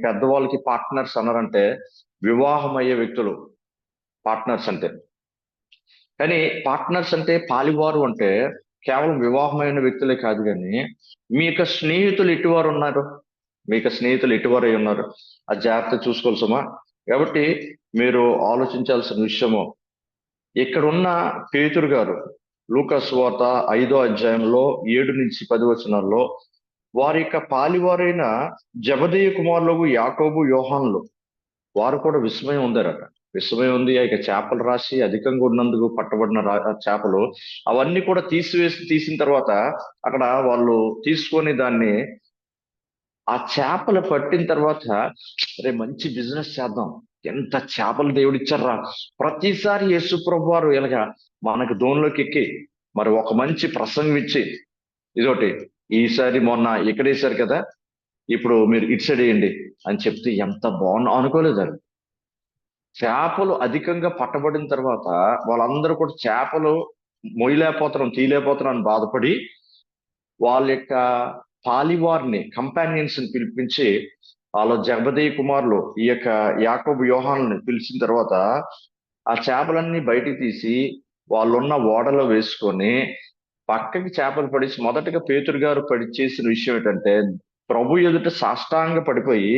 పెద్దవాళ్ళకి పార్ట్నర్స్ అన్నారంటే వివాహం అయ్యే వ్యక్తులు పార్ట్నర్స్ అంటే. కానీ పార్ట్నర్స్ అంటే పాలివారు అంటే కేవలం వివాహమైన వ్యక్తులే కాదు. కానీ మీ యొక్క స్నేహితులు ఎటువారు ఉన్నారు, మీ యొక్క స్నేహితులు ఎటువారు అయి ఉన్నారు, ఆ జాగ్రత్త చూసుకోవాల్సమా. కాబట్టి మీరు ఆలోచించాల్సిన విషయము, ఇక్కడున్న పేతురు గారు లూకా సువార్త 5వ అధ్యాయంలో 7 నుంచి 10 వచనాల్లో వారి యొక్క పాలివారైన జబదయి కుమారులకు యాకోబు యోహానులు వారు కూడా విస్మయం ఉందారట. విస్మయం ఉంది. ఇక చేపలు రాశి అధికంగా ఉన్నందుకు పట్టబడిన చేపలు అవన్నీ కూడా తీసిన తర్వాత అక్కడ వాళ్ళు తీసుకొని దాన్ని ఆ చేపలు పట్టిన తర్వాత రే మంచి బిజినెస్ చేద్దాం, ఎంత చేపలు దేవుడిచ్చారా, ప్రతిసారి యేసు ప్రభు వారు ఇలాగా మనకు దోనిలోకి ఎక్కి మరి ఒక మంచి ప్రసంగం ఇచ్చి ఇదొకటి ఈసారి మొన్న ఇక్కడేసారు కదా, ఇప్పుడు మీరు ఇటు సైడ్ వేయండి అని చెప్తే ఎంత బాగున్నా అనుకోలేదు. చేపలు అధికంగా పట్టబడిన తర్వాత వాళ్ళందరూ కూడా చేపలు మొయ్యలేకపోతున్నాం తీయలేకపోతున్నాం అని బాధపడి వాళ్ళ యొక్క పాలివారిని కంపానియన్స్ ని పిలిపించి వాళ్ళ జబదయి కుమారులు ఈ యొక్క యాకోబు యోహానుని పిలిచిన తర్వాత ఆ చేపలన్నీ బయటికి తీసి వాళ్ళున్న ఓడలో వేసుకొని పక్కకి చేపలు పడేసి మొదటగా పేతురు గారు చేసిన విషయం ఏంటంటే ప్రభు ఎదుట సాష్టాంగ పడిపోయి,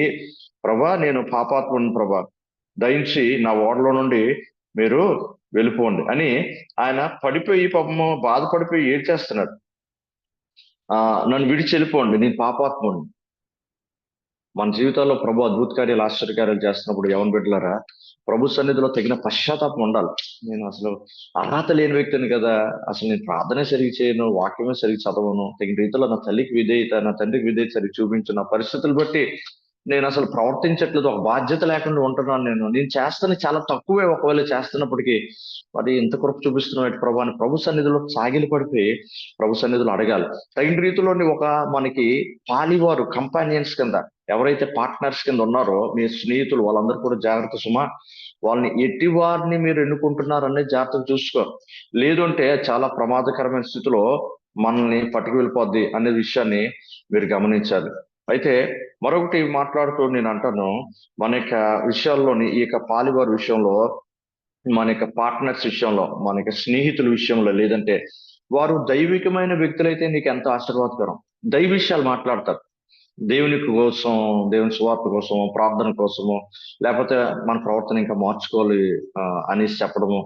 ప్రభా నేను పాపాత్ముడిని ప్రభా, దయించి నా ఓడలో నుండి మీరు వెళ్ళిపోండి అని ఆయన పడిపోయి పాపము బాధపడిపోయి ఏడ్చేస్తున్నాడు. నన్ను విడిచి వెళ్ళిపోండి, నేను పాపాత్ముడిని. మన జీవితాల్లో ప్రభు అద్భుత కార్యాలు ఆశ్చర్యకార్యాలు చేస్తున్నప్పుడు ఎవరిని బిడ్డలారా ప్రభు సన్నిధిలో తగిన పశ్చాత్తాపం ఉండాలి. నేను అసలు అర్హత లేని వ్యక్తిని కదా, అసలు నేను ప్రార్థనే సరిగ్గా చేయను, వాక్యమే సరిగ్గా చదవను, తగిన రీతిలో నా తల్లికి విధేయత నా తండ్రికి విధేయత సరిగ్గా చూపించు, నా పరిస్థితులు బట్టి నేను అసలు ప్రవర్తించట్లేదు, ఒక బాధ్యత లేకుండా ఉంటున్నాను, నేను చేస్తాను చాలా తక్కువే, ఒకవేళ చేస్తున్నప్పటికీ మరి ఎంత కృప చూపిస్తున్నావు ప్రభు అని ప్రభు సన్నిధిలో సాగిలి పడిపోయి ప్రభు సన్నిధిలో అడగాలి. తగిన రీతిలోని ఒక మనకి పాలివారు కంపానియన్స్ కింద ఎవరైతే పార్ట్నర్స్ కింద ఉన్నారో మీ స్నేహితులు వాళ్ళందరూ కూడా జాగ్రత్త సుమా. వాళ్ళని ఎట్టి వారిని మీరు ఎన్నుకుంటున్నారు అనేది జాగ్రత్తగా చూసుకో. లేదు అంటే చాలా ప్రమాదకరమైన స్థితిలో మనల్ని పట్టుకు వెళ్ళిపోద్ది అనే విషయాన్ని మీరు గమనించాలి. అయితే మరొకటి మాట్లాడుతూ నేను అంటాను, మన యొక్క విషయాల్లోని ఈ యొక్క పాలివారి విషయంలో, మన యొక్క పార్ట్నర్స్ విషయంలో, మన యొక్క స్నేహితుల విషయంలో, లేదంటే వారు దైవికమైన వ్యక్తులైతే నీకు ఎంతో ఆశీర్వాదకరం. దైవ విషయాలు మాట్లాడతారు, దేవుని కోసం, దేవుని సువార్త కోసము, ప్రార్థన కోసము, లేకపోతే మన ప్రవర్తన ఇంకా మార్చుకోవాలి అనేసి చెప్పడము.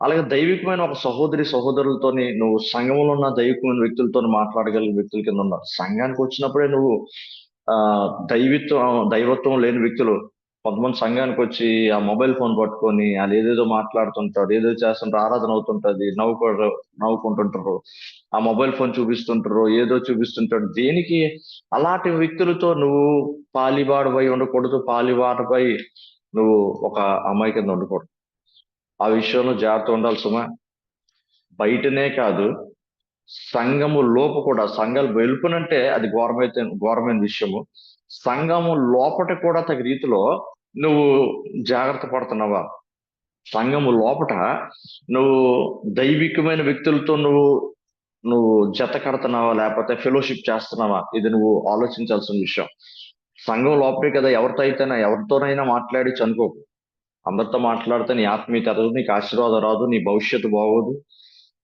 అలాగే దైవికమైన ఒక సహోదరి సహోదరులతోని నువ్వు సంఘంలో ఉన్న దైవికమైన వ్యక్తులతో మాట్లాడగలిగిన వ్యక్తుల కింద ఉన్నారు. సంఘానికి వచ్చినప్పుడే నువ్వు ఆ దైవత్వం లేని వ్యక్తులు కొంతమంది సంఘానికి వచ్చి ఆ మొబైల్ ఫోన్ పట్టుకొని వాళ్ళు ఏదేదో మాట్లాడుతుంటారు, ఏదో చేస్తుంటారు, ఆరాధన అవుతుంటది, నవ్వుకుంటుంటారు, ఆ మొబైల్ ఫోన్ చూపిస్తుంటారు, ఏదో చూపిస్తుంటారు. దేనికి అలాంటి వ్యక్తులతో నువ్వు పాలివాడపై ఉండకూడదు, పాలివాడపై నువ్వు ఒక అమ్మాయి కింద ఉండకూడదు. ఆ విషయంలో జాగ్రత్త ఉండాలి సుమా. బయటనే కాదు, సంఘము లోపు కూడా, సంఘాలు వెలుపునంటే అది ఘోరమైన విషయము. సంఘము లోపట కూడా తగిన రీతిలో నువ్వు జాగ్రత్త పడుతున్నావా? సంఘము లోపట నువ్వు దైవికమైన వ్యక్తులతో నువ్వు నువ్వు జత కడుతున్నావా, లేకపోతే ఫెలోషిప్ చేస్తున్నావా? ఇది నువ్వు ఆలోచించాల్సిన విషయం. సంఘం లోపలే కదా, ఎవరితోనైనా మాట్లాడి చనుకోకు. అందరితో మాట్లాడితే నీ ఆత్మీయత ఎదగదు, నీకు ఆశీర్వాదం రాదు, నీ భవిష్యత్తు బాగోదు,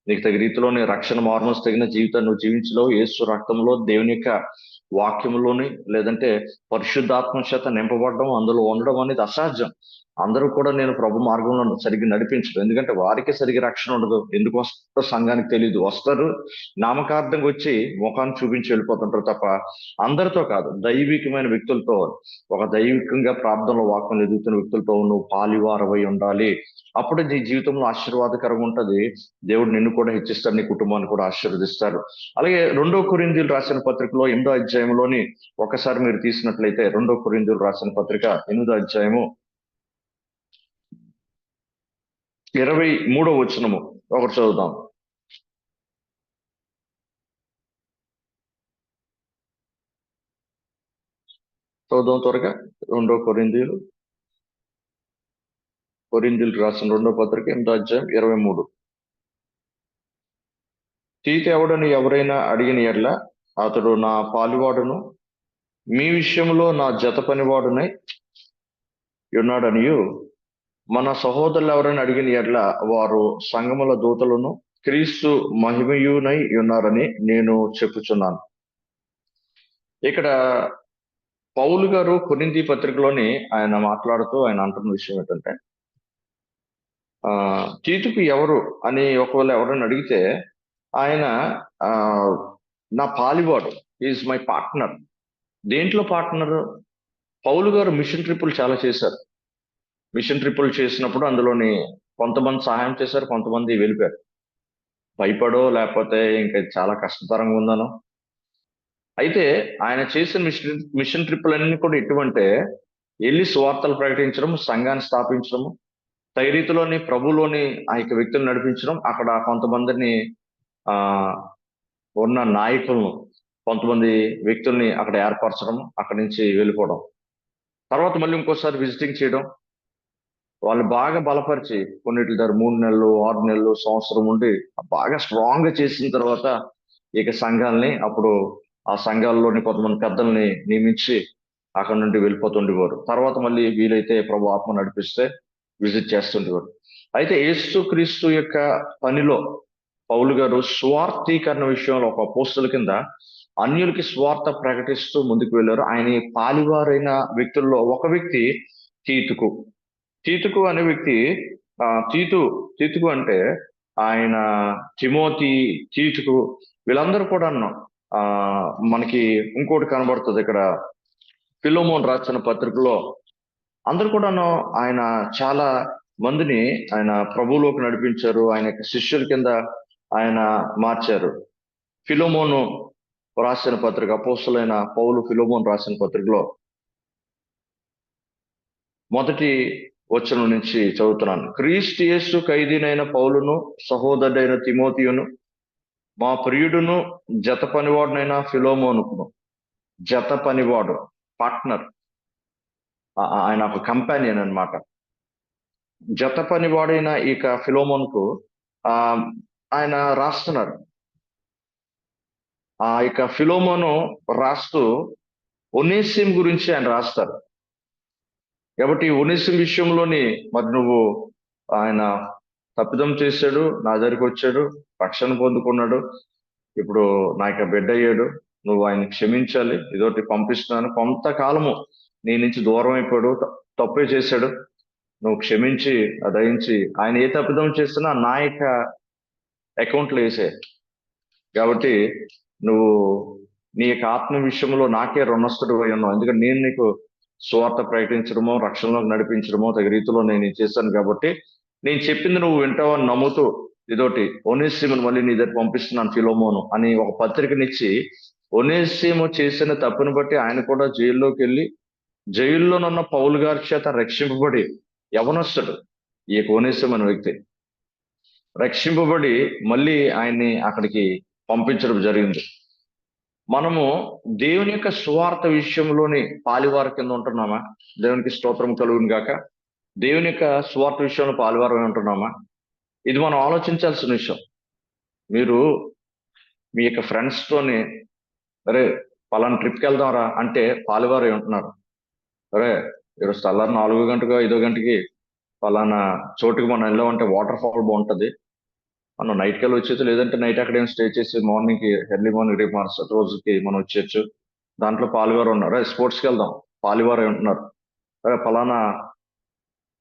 నీకు తగిన రీతిలో నీ రక్షణ మార్మస్ తగిన జీవితాన్ని నువ్వు జీవించలేవు. యేసు రక్తంలో, దేవుని యొక్క వాక్యంలోని, లేదంటే పరిశుద్ధాత్మ చేత నింపబడడం, అందులో ఉండడం అనేది అసాధ్యం. అందరూ కూడా నేను ప్రభు మార్గంలో సరిగ్గా నడిపించరు, ఎందుకంటే వారికే సరిగ్గా రక్షణ ఉండదు. ఎందుకు వస్తారో సంఘానికి తెలియదు, వస్తారు నామకార్థంగా వచ్చి ముఖాన్ని చూపించి వెళ్ళిపోతుంటారు తప్ప అందరితో కాదు, దైవికమైన వ్యక్తులతో, ఒక దైవికంగా ప్రార్థనలో వాక్యం ఎదుగుతున్న వ్యక్తులతో నువ్వు పాలివారవై ఉండాలి. అప్పుడు నీ జీవితంలో ఆశీర్వాదకరంగా ఉంటది. దేవుడు నిన్ను కూడా హెచ్చిస్తాడు, నీ కుటుంబాన్ని కూడా ఆశీర్వదిస్తారు. అలాగే 2 కొరింథీయులు రాసిన పత్రికలో 8వ అధ్యాయంలోని ఒకసారి మీరు తీసినట్లయితే 2 కొరింథీయులు రాసిన పత్రిక 8వ అధ్యాయము 23వ వచనము ఒకటి చదువుదాం. చదువుదాం త్వరగా. 2 కొరింథీయులు రాసిన 2వ పత్రిక 8వ అధ్యాయం 23. తీతు ఎవడని ఎవరైనా అడిగిన ఎడ్ల అతడు నా పాలివాడును మీ విషయంలో నా జత పనివాడునై ఉన్నాడనియు మన సహోదరులు ఎవరైనా అడిగిన ఎడ్ల వారు సంఘముల దూతలను క్రీస్తు మహిమయునై ఉన్నారని నేను చెప్పుచున్నాను. ఇక్కడ పౌలు గారు కొరింథీ పత్రికలోని ఆయన మాట్లాడుతూ ఆయన అంటున్న విషయం ఏంటంటే, తీతుకు ఎవరు అని ఒకవేళ ఎవరైనా అడిగితే ఆయన ఆ నా పాలివాడు, ఈజ్ మై పార్ట్నర్. దేంట్లో పార్ట్నర్? పౌలు గారు మిషన్ ట్రిప్పులు చాలా చేశారు. మిషన్ ట్రిప్పులు చేసినప్పుడు అందులోని కొంతమంది సహాయం చేశారు, కొంతమంది వెళ్ళిపోయారు. భయపడో లేకపోతే ఇంకా చాలా కష్టతరంగా ఉందనో. అయితే ఆయన చేసిన మిషన్ ట్రిప్పులన్నీ కూడా ఎటువంటే, వెళ్ళి సువార్తలు ప్రకటించడం, సంఘాన్ని స్థాపించడం, తైరీతిలోని ప్రభులోని ఆ యొక్క వ్యక్తులు నడిపించడం, అక్కడ కొంతమందిని ఆ ఉన్న నాయకులను, కొంతమంది వ్యక్తుల్ని అక్కడ ఏర్పరచడం, అక్కడి నుంచి వెళ్ళిపోవడం, తర్వాత మళ్ళీ ఇంకోసారి విజిటింగ్ చేయడం, వాళ్ళు బాగా బలపరిచి కొన్నిటి దగ్గర 3 నెలలు, 6 నెలలు, సంవత్సరం ఉండి బాగా స్ట్రాంగ్ గా చేసిన తర్వాత ఇక సంఘాలని, అప్పుడు ఆ సంఘాల్లోని కొంతమంది పెద్దల్ని నియమించి అక్కడ నుండి వెళ్ళిపోతుండేవారు. తర్వాత మళ్ళీ వీలైతే ప్రభు ఆత్మ నడిపిస్తే విజిట్ చేస్తుండేవారు. అయితే యేసు క్రీస్తు యొక్క పనిలో పౌలు గారు స్వార్థీకరణ విషయంలో ఒక అపోస్తల కింద అన్యులకి స్వార్థ ప్రకటిస్తూ ముందుకు వెళ్ళారు. ఆయన పాలివారైన వ్యక్తుల్లో ఒక వ్యక్తి తీతుకు. తీతుకు అనే వ్యక్తి తీతుకు అంటే ఆయన తిమోతి, తీతుకు, వీళ్ళందరూ కూడా మనకి ఇంకోటి కనబడుతుంది ఇక్కడ ఫిలోమోన్ రాసిన పత్రికలో. అందరు కూడాను ఆయన చాలా మందిని ఆయన ప్రభువులోకి నడిపించారు, ఆయన యొక్క శిష్యుల కింద ఆయన మార్చారు. ఫిలోమోను రాసిన పత్రిక, అపోస్తలుడైన పౌలు ఫిలోమోన్ రాసిన పత్రికలో మొదటి వచనం నుంచి చదువుతున్నాను. క్రీస్తు యేసు ఖైదీనైన పౌలును, సహోదరుడైన తిమోతియును, మా ప్రియుడును జత పనివాడునైన ఫిలోమోనుకును. జత పనివాడు, పార్ట్నర్, ఆయన ఒక కంపానియన్ అన్నమాట. జత పనివాడైన ఇక ఫిలోమోన్కు ఆయన రాస్తున్నారు. ఇక ఫిలోమోను రాస్తూ ఒనేసిం గురించి ఆయన రాస్తారు. కాబట్టి ఒనేసిం విషయంలోని మరి నువ్వు, ఆయన తప్పిదం చేశాడు, నా దగ్గరికి వచ్చాడు, రక్షణ పొందుకున్నాడు, ఇప్పుడు నాకు బిడ్డ అయ్యాడు, నువ్వు ఆయన క్షమించాలి, ఇదొకటి పంపిస్తున్నాను, కొంతకాలము నీ నుంచి దూరం అయిపోయాడు, తప్పే చేశాడు, నువ్వు క్షమించి దయించి ఆయన ఏ తప్పిదం చేస్తున్నా నా యొక్క అకౌంట్లో వేసే. కాబట్టి నువ్వు నీ యొక్క ఆత్మ విషయంలో నాకే రుణస్థుడు అయి ఉన్నావు, ఎందుకంటే నేను నీకు స్వార్థ ప్రకటించడమో, రక్షణలోకి నడిపించడమో తగిన రీతిలో నేను చేశాను. కాబట్టి నేను చెప్పింది నువ్వు వింటావని నమ్ముతూ ఇదోటి ఒనేసిమును మళ్ళీ నీ దగ్గర పంపిస్తున్నాను ఫిలోమోను అని ఒక పత్రికనిచ్చి, ఒనేసిము చేసిన తప్పును బట్టి ఆయన కూడా జైల్లోకి వెళ్ళి, జైల్లోనున్న పౌలు గారి చేత రక్షింపబడి, యవనస్తుడు ఈ ఒనేసిము అనే వ్యక్తి రక్షింపబడి మళ్ళీ ఆయన్ని అక్కడికి పంపించడం జరిగింది. మనము దేవుని యొక్క సువార్త విషయంలోని పాలివారి కింద ఉంటున్నామా? దేవునికి స్తోత్రం కలుగును గాక. దేవుని యొక్క సువార్త విషయంలో పాలివారమై ఉంటున్నామా? ఇది మనం ఆలోచించాల్సిన విషయం. మీరు మీ యొక్క ఫ్రెండ్స్ తోని అరే పలానా ట్రిప్కి వెళ్దాం రా అంటే పాలివారై ఉంటున్నారు. అరే ఈరోజు తెల్లారి 4 గంటకు 5 గంటకి పలానా చోటుకి మనం వెళ్ళామంటే వాటర్ ఫాల్ బాగుంటది, మనం నైట్కి వెళ్ళి వచ్చేది, లేదంటే నైట్ అక్కడ స్టే చేసి మార్నింగ్కి ఎర్లీ మార్నింగ్ రేపు మరుసటి రోజుకి మనం వచ్చేయచ్చు. దాంట్లో పాలివారు ఉన్నారు. స్పోర్ట్స్కి వెళ్దాం, పాలివారు ఉంటున్నారు. ఫలానా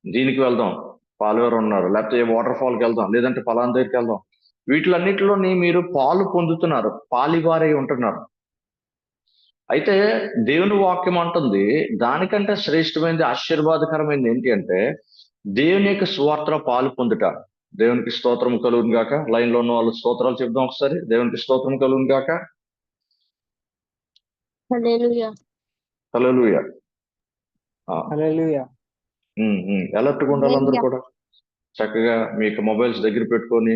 దీనికి వెళ్దాం, పాలివారు ఉన్నారు. లేకపోతే వాటర్ ఫాల్కి వెళ్దాం, లేదంటే ఫలానా దగ్గరికి వెళ్దాం. వీటిలన్నిటిలోని మీరు పాలు పొందుతున్నారు, పాలివారై ఉంటున్నారు. అయితే దేవుని వాక్యం అంటుంది దానికంటే శ్రేష్టమైనది, ఆశీర్వాదకరమైనది ఏంటి అంటే దేవుని యొక్క సువార్తలో పాలు పొందుట. దేవునికి స్తోత్రం కలుగును గాక. లైన్ లో ఉన్న వాళ్ళు స్తోత్రాలు చెప్దాం ఒకసారి. దేవునికి స్తోత్రం కలుగును గాక. హల్లెలూయా. హల్లెలూయా. హల్లెలూయా. అలర్ట్గా ఉండాలి అందరూ కూడా. చక్కగా మీకు మొబైల్స్ దగ్గర పెట్టుకొని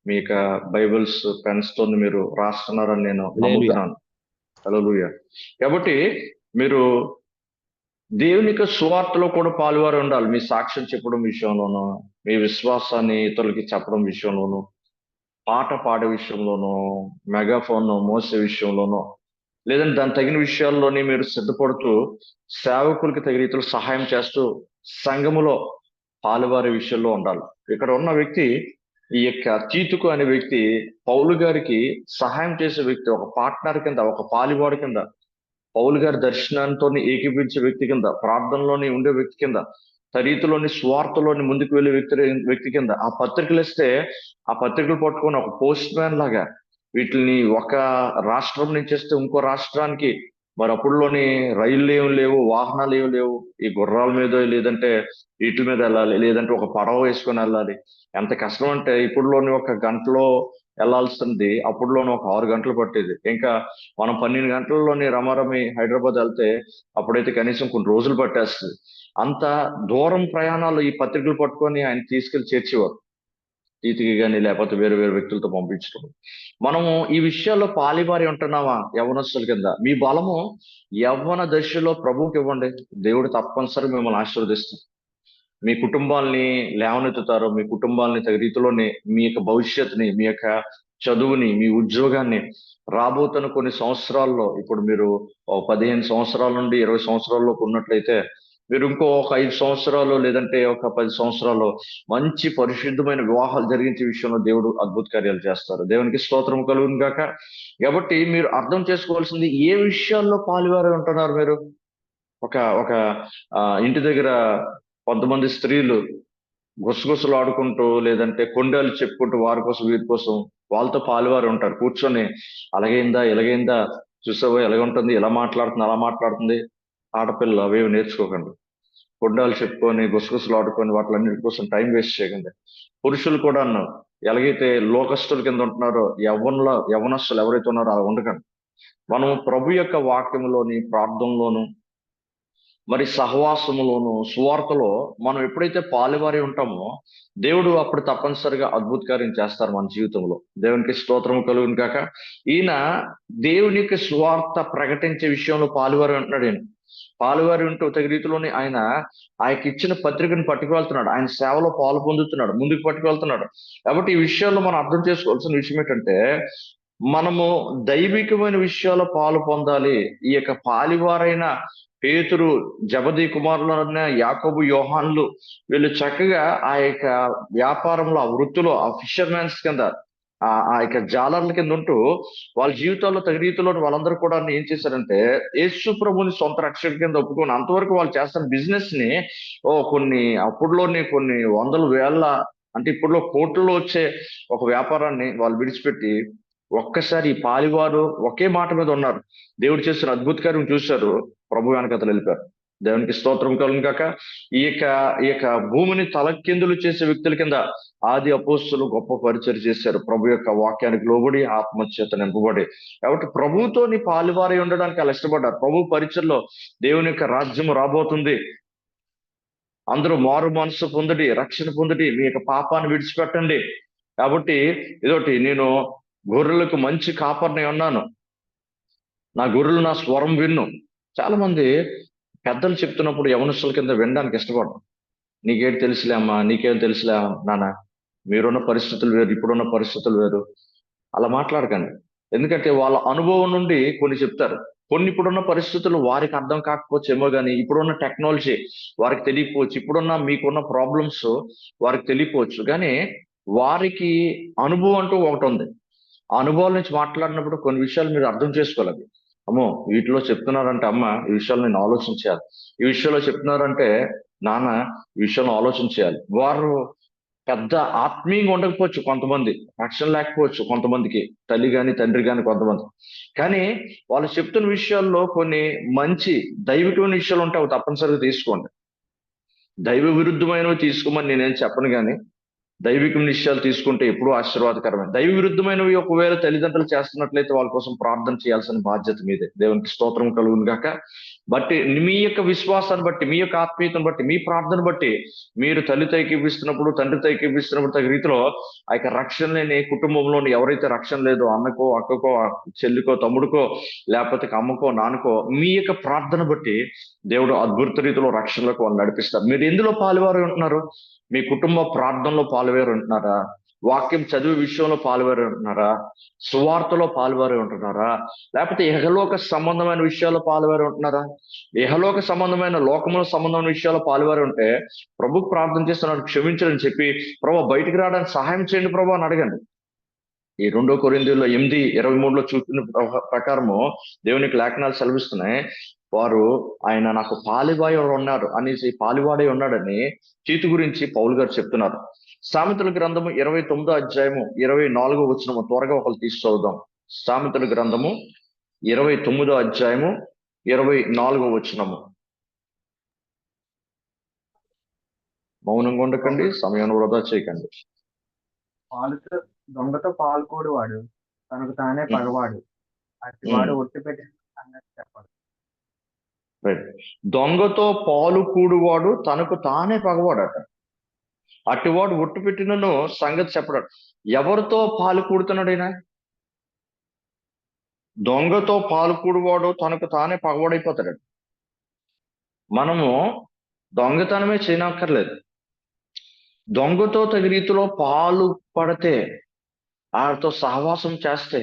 మీ యొక్క బైబిల్స్ పెన్స్ తో మీరు రాస్తున్నారని నేను నమ్ముతున్నాను. హల్లెలూయా. కాబట్టి మీరు దేవుని యొక్క సువార్తలో కూడా పాలువారు ఉండాలి. మీ సాక్ష్యం చెప్పడం విషయంలోనూ, మీ విశ్వాసాన్ని ఇతరులకి చెప్పడం విషయంలోనూ, పాట పాడే విషయంలోనూ, మెగాఫోన్ మోసే విషయంలోనూ, లేదంటే దాని తగిన విషయాల్లోని మీరు సిద్ధపడుతూ సేవకులకి తగిన రీతిలో సహాయం చేస్తూ సంఘములో పాలువారి విషయంలో ఉండాలి. ఇక్కడ ఉన్న వ్యక్తి, ఈ యొక్క తీతుకు అనే వ్యక్తి పౌలు గారికి సహాయం చేసే వ్యక్తి, ఒక పార్ట్నర్ కింద, ఒక పాలివాడి కింద, పౌలు గారి దర్శనంతో ఏకీపించే వ్యక్తి కింద, ప్రార్థనలోని ఉండే వ్యక్తి కింద, రీతిలోని స్వార్థలోని ముందుకు వెళ్ళే వ్యక్తి కింద ఆ పత్రికలు ఇస్తే ఆ పత్రికలు పట్టుకొని ఒక పోస్ట్ మ్యాన్ లాగా వీటిని ఒక రాష్ట్రం నుంచి ఇస్తే ఇంకో రాష్ట్రానికి, మరి అప్పుడులోని రైళ్ళు ఏమి లేవు, వాహనాలు ఏమి లేవు, ఈ గుర్రాల మీద లేదంటే వీటి మీద వెళ్ళాలి, లేదంటే ఒక పడవ వేసుకొని వెళ్ళాలి. ఎంత కష్టం అంటే ఇప్పుడులోని ఒక గంటలో వెళ్లాల్సింది అప్పుడులోని ఒక 6 గంటలు పట్టేది. ఇంకా మనం 12 గంటల్లోని రమారమి హైదరాబాద్ వెళ్తే అప్పుడైతే కనీసం కొన్ని రోజులు పట్టేస్తుంది. అంత దూరం ప్రయాణాలు ఈ పత్రికలు పట్టుకొని ఆయన తీసుకెళ్లి చేర్చేవారు, తీతికి కానీ లేకపోతే వేరే వేరే వ్యక్తులతో పంపించడం. మనము ఈ విషయాల్లో పాలివారి ఉంటున్నామా? యవనస్తుల కింద మీ బలము యవ్వన దశలో ప్రభువుకి ఇవ్వండి. దేవుడు తప్పనిసరి మిమ్మల్ని ఆశీర్వదిస్తారు, మీ కుటుంబాల్ని లేవనెత్తుతారు, మీ కుటుంబాలని తగిన రీతిలోనే మీ యొక్క భవిష్యత్తుని, మీ యొక్క చదువుని, మీ ఉద్యోగాన్ని రాబోతున్న కొన్ని సంవత్సరాల్లో, ఇప్పుడు మీరు 15 సంవత్సరాల నుండి 20 సంవత్సరాల్లోకి ఉన్నట్లయితే మీరు ఇంకో ఒక 5 సంవత్సరాలు లేదంటే ఒక 10 సంవత్సరాలు మంచి పరిశుద్ధమైన వివాహాలు జరిగించే విషయంలో దేవుడు అద్భుత కార్యాలు చేస్తారు. దేవునికి స్తోత్రం కలుగును గాక. కాబట్టి మీరు అర్థం చేసుకోవాల్సింది, ఏ విషయాల్లో పాలువారు ఉంటున్నారు మీరు? ఒక ఒక ఇంటి దగ్గర కొంతమంది స్త్రీలు గుసగుసలు ఆడుకుంటూ లేదంటే కొండాలు చెప్పుకుంటూ వారి కోసం వీరి కోసం వాళ్ళతో పాలువారు ఉంటారు. కూర్చొని అలాగైందా ఇలాగైందా, చూసావో ఎలాగ ఉంటుంది, ఇలా మాట్లాడుతుంది అలా మాట్లాడుతుంది. ఆడపిల్ల అవేవి నేర్చుకోకండి. కొండాలు చెప్పుకొని గుసగుసలు ఆడుకొని వాటిలన్నిటి కోసం టైం వేస్ట్ చేయకండి. పురుషులు కూడా ఎలాగైతే లోకస్తుల కింద ఉంటున్నారో యవనస్తులు ఎవరైతే ఉన్నారో అలా ఉండకండి. మనం ప్రభు యొక్క వాక్యంలోని, ప్రార్థనలోను, మరి సహవాసములోను, సువార్తలో మనం ఎప్పుడైతే పాలువారి ఉంటామో దేవుడు అప్పుడు తప్పనిసరిగా అద్భుత కార్యం చేస్తారు మన జీవితంలో. దేవునికి స్తోత్రం కలుగును కాక. ఈయన దేవుని యొక్క సువార్త ప్రకటించే విషయంలో పాలువారి ఉంటున్నాడు. ఈయన పాలువారి ఉంటూ తగిన రీతిలోని ఆయన ఆయనకి ఇచ్చిన పత్రికను పట్టుకువెళ్తున్నాడు, ఆయన సేవలో పాలు పొందుతున్నాడు, ముందుకు పట్టుకువెళ్తున్నాడు. కాబట్టి ఈ విషయాల్లో మనం అర్థం చేసుకోవాల్సిన విషయం ఏంటంటే, మనము దైవికమైన విషయాల్లో పాలు పొందాలి. ఈ యొక్క పాలివారైన పేతురు, జబదీ కుమారులైన యాకోబు, యోహాన్లు వీళ్ళు చక్కగా ఆ యొక్క వ్యాపారంలో, ఆ వృత్తిలో, ఆ ఫిషర్మెన్స్ కింద, ఆ యొక్క జాలర్ల కింద ఉంటూ వాళ్ళ జీవితాల్లో తగిన రీతిలో వాళ్ళందరూ కూడా ఏం చేశారంటే యేసు ప్రభుని సొంత రక్షణ కింద ఒప్పుకొని అంతవరకు వాళ్ళు చేస్తున్న బిజినెస్ ని కొన్ని అప్పుడులోని కొన్ని వందల వేల, అంటే ఇప్పుడులో కోట్లలో వచ్చే ఒక వ్యాపారాన్ని వాళ్ళు విడిచిపెట్టి ఒక్కసారి ఈ పాలివారు ఒకే మాట మీద ఉన్నారు. దేవుడు చేసిన అద్భుత కార్యం చూశారు, ప్రభు వెనకతలు వెళ్ళిపోయారు. దేవునికి స్తోత్రం కలుగును కాక. ఈ యొక్క భూమిని తలకిందులు చేసే వ్యక్తుల కింద ఆది అపోస్తులు గొప్ప పరిచయం చేశారు, ప్రభు యొక్క వాక్యానికి లోబడి ఆత్మచేత నింపబడి. కాబట్టి ప్రభువుతో నీ పాలువారి ఉండడానికి వాళ్ళు ఇష్టపడ్డారు. ప్రభు పరిచయంలో దేవుని యొక్క రాజ్యం రాబోతుంది, అందరూ మారు మనసు పొందడి, రక్షణ పొందడి, మీ యొక్క పాపాన్ని విడిచిపెట్టండి. కాబట్టి ఇదోటి, నేను గొర్రెలకు మంచి కాపర్ని ఉన్నాను, నా గొర్రెలు నా స్వరం విన్ను. చాలా మంది పెద్దలు చెప్తున్నప్పుడు యవనస్తుల కింద వినడానికి ఇష్టపడరు. నీకేంటి తెలుసులే అమ్మా, నీకేం తెలుసులే నాన్న, మీరున్న పరిస్థితులు వేరు, ఇప్పుడున్న పరిస్థితులు వేరు, అలా మాట్లాడకండి. ఎందుకంటే వాళ్ళ అనుభవం నుండి కొన్ని చెప్తారు. కొన్ని ఇప్పుడున్న పరిస్థితులు వారికి అర్థం కాకపోవచ్చేమో, కానీ ఇప్పుడున్న టెక్నాలజీ వారికి తెలియకపోవచ్చు, ఇప్పుడున్న మీకున్న ప్రాబ్లమ్స్ వారికి తెలియకపోవచ్చు, కానీ వారికి అనుభవం అంటూ ఒకటి ఉంది. ఆ అనుభవాల నుంచి మాట్లాడినప్పుడు కొన్ని విషయాలు మీరు అర్థం చేసుకోవాలి. అమ్మో, వీటిలో చెప్తున్నారంటే అమ్మ ఈ విషయాలు నేను ఆలోచించాలి, ఈ విషయంలో చెప్తున్నారంటే నాన్న ఈ విషయంలో ఆలోచించాలి. వారు పెద్ద ఆత్మీయంగా ఉండకపోవచ్చు, కొంతమంది రక్షణ లేకపోవచ్చు, కొంతమందికి తల్లి గాని తండ్రి గాని కొంతమంది, కానీ వాళ్ళు చెప్తున్న విషయాల్లో కొన్ని మంచి దైవికమైన విషయాలు ఉంటాయి, అవి తప్పనిసరిగా తీసుకోండి. దైవ విరుద్ధమైనవి తీసుకోమని నేనేం చెప్పను, కానీ దైవిక విషయాలు తీసుకుంటే ఎప్పుడూ ఆశీర్వాదకరమే. దైవ విరుద్ధమైనవి ఒకవేళ తల్లిదండ్రులు చేస్తున్నట్లయితే వాళ్ళ కోసం ప్రార్థన చేయాల్సిన బాధ్యత మీదే. దేవునికి స్తోత్రం కలుగును గాక. బట్టి మీ యొక్క విశ్వాసాన్ని బట్టి, మీ యొక్క ఆత్మీయతను బట్టి, మీ ప్రార్థన బట్టి మీరు తల్లితో ఏకీపిస్తున్నప్పుడు, తండ్రితో ఏకీపిస్తున్నప్పుడు తగిన రీతిలో ఆ యొక్క రక్షణ లేని కుటుంబంలోని ఎవరైతే రక్షణ లేదో, అన్నకో అక్కకో చెల్లికో తమ్ముడికో లేకపోతే అమ్మకో నాన్నకో, మీ యొక్క ప్రార్థన బట్టి దేవుడు అద్భుత రీతిలో రక్షణలకు వాళ్ళు నడిపిస్తారు. మీరు ఎందులో పాలువారు ఉంటున్నారు? మీ కుటుంబ ప్రార్థనలో పాలువారు ఉంటున్నారా? వాక్యం చదివే విషయంలో పాల్గొని ఉంటున్నారా? సువార్తలో పాల్గొని ఉంటున్నారా? లేకపోతే ఇహలోక సంబంధమైన విషయాల్లో పాల్గొని ఉంటున్నారా? ఇహలోక సంబంధమైన లోకముల సంబంధమైన విషయాల్లో పాల్గొని ఉంటే ప్రభుకు ప్రార్థన చేస్తున్నాడు, క్షమించని చెప్పి, ప్రభు బయటికి రావడానికి సహాయం చేయండి ప్రభు అని అడగండి. ఈ 2 కొరింథీయుల్లో 8:23 చూసిన ప్రకారము దేవునికి లేఖనాలు సెలవిస్తున్నాయి. వారు ఆయన నాకు పాలివాడు ఉన్నాడు అనేసి, పాలివాడే ఉన్నాడని తీతు గురించి పౌలు గారు చెప్తున్నారు. సామెతల గ్రంథము 29వ అధ్యాయము 24వ వచనము త్వరగా ఒకరు తీసి చదువుదాం. సామెతల గ్రంథము 29వ అధ్యాయము 24వ వచనము. మౌనంగా ఉండకండి, సమయాన్ని వృధా చేయకండి. దొంగతో పాలుకోడు వాడు తనకు తానే పగవాడు, అట్టివాడు ఒట్టి పెట్టిన సంగతి చెప్పడు. దొంగతో పాలు కూడువాడు తనకు తానే పగవాడట, అట్టివాడు ఒట్టు పెట్టినను సంగతి చెప్పడాడు. ఎవరితో పాలు కూడుతున్నాడైనా? దొంగతో పాలు కూడువాడు తనకు తానే పగవాడైపోతాడు. మనము దొంగతనమే చేయనక్కర్లేదు. దొంగతో తగిన రీతిలో పాలు పడితే, వాడితో సహవాసం చేస్తే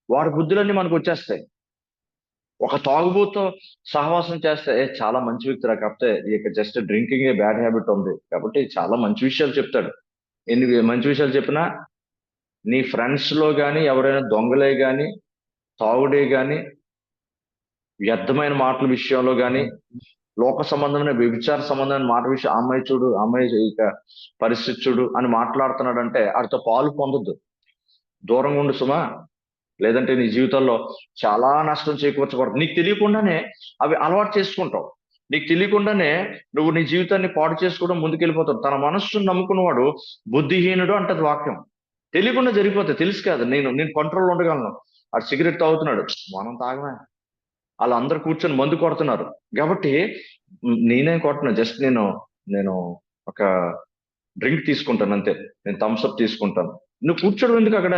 వాడి బుద్ధులన్నీ మనకు వచ్చేస్తాయి. ఒక తాగుబోతో సహవాసం చేస్తే చాలా మంచి వ్యక్తి రా, కాకపోతే ఇక జస్ట్ డ్రింకింగ్ ఏ బ్యాడ్ హ్యాబిట్ ఉంది కాబట్టి చాలా మంచి విషయాలు చెప్తాడు. ఎన్ని మంచి విషయాలు చెప్పినా నీ ఫ్రెండ్స్ లో కానీ ఎవరైనా దొంగలే కానీ, తాగుడే కానీ, వ్యర్థమైన మాటల విషయంలో కానీ, లోక సంబంధమైన వ్యభిచార సంబంధమైన మాట విషయం, అమ్మాయి చూడు, అమ్మాయి ఇక పరిస్థితి చూడు అని మాట్లాడుతున్నాడంటే వాడితో పాలు పొందొద్దు, దూరంగా ఉండు సుమా. లేదంటే నీ జీవితంలో చాలా నష్టం చేకూర్చబడుతుంది. నీకు తెలియకుండానే అవి అలవాటు చేసుకుంటావు. నీకు తెలియకుండానే నువ్వు నీ జీవితాన్ని పాడు చేసుకోవడం ముందుకెళ్ళిపోతావు. తన మనస్సును నమ్ముకున్నవాడు బుద్ధిహీనుడు అంటది వాక్యం. తెలియకుండా జరిగిపోతాయి. తెలుసు కాదు, నేను కంట్రోల్లో ఉండగలను. ఆ సిగరెట్ తాగుతున్నాడు, మనం తాగమే, వాళ్ళు అందరు కూర్చొని మందు కొడుతున్నారు కాబట్టి నేనేం కొట్టను, జస్ట్ నేను ఒక డ్రింక్ తీసుకుంటాను అంతే, నేను థమ్స్అప్ తీసుకుంటాను. నువ్వు కూర్చోడం ఎందుకు అక్కడ?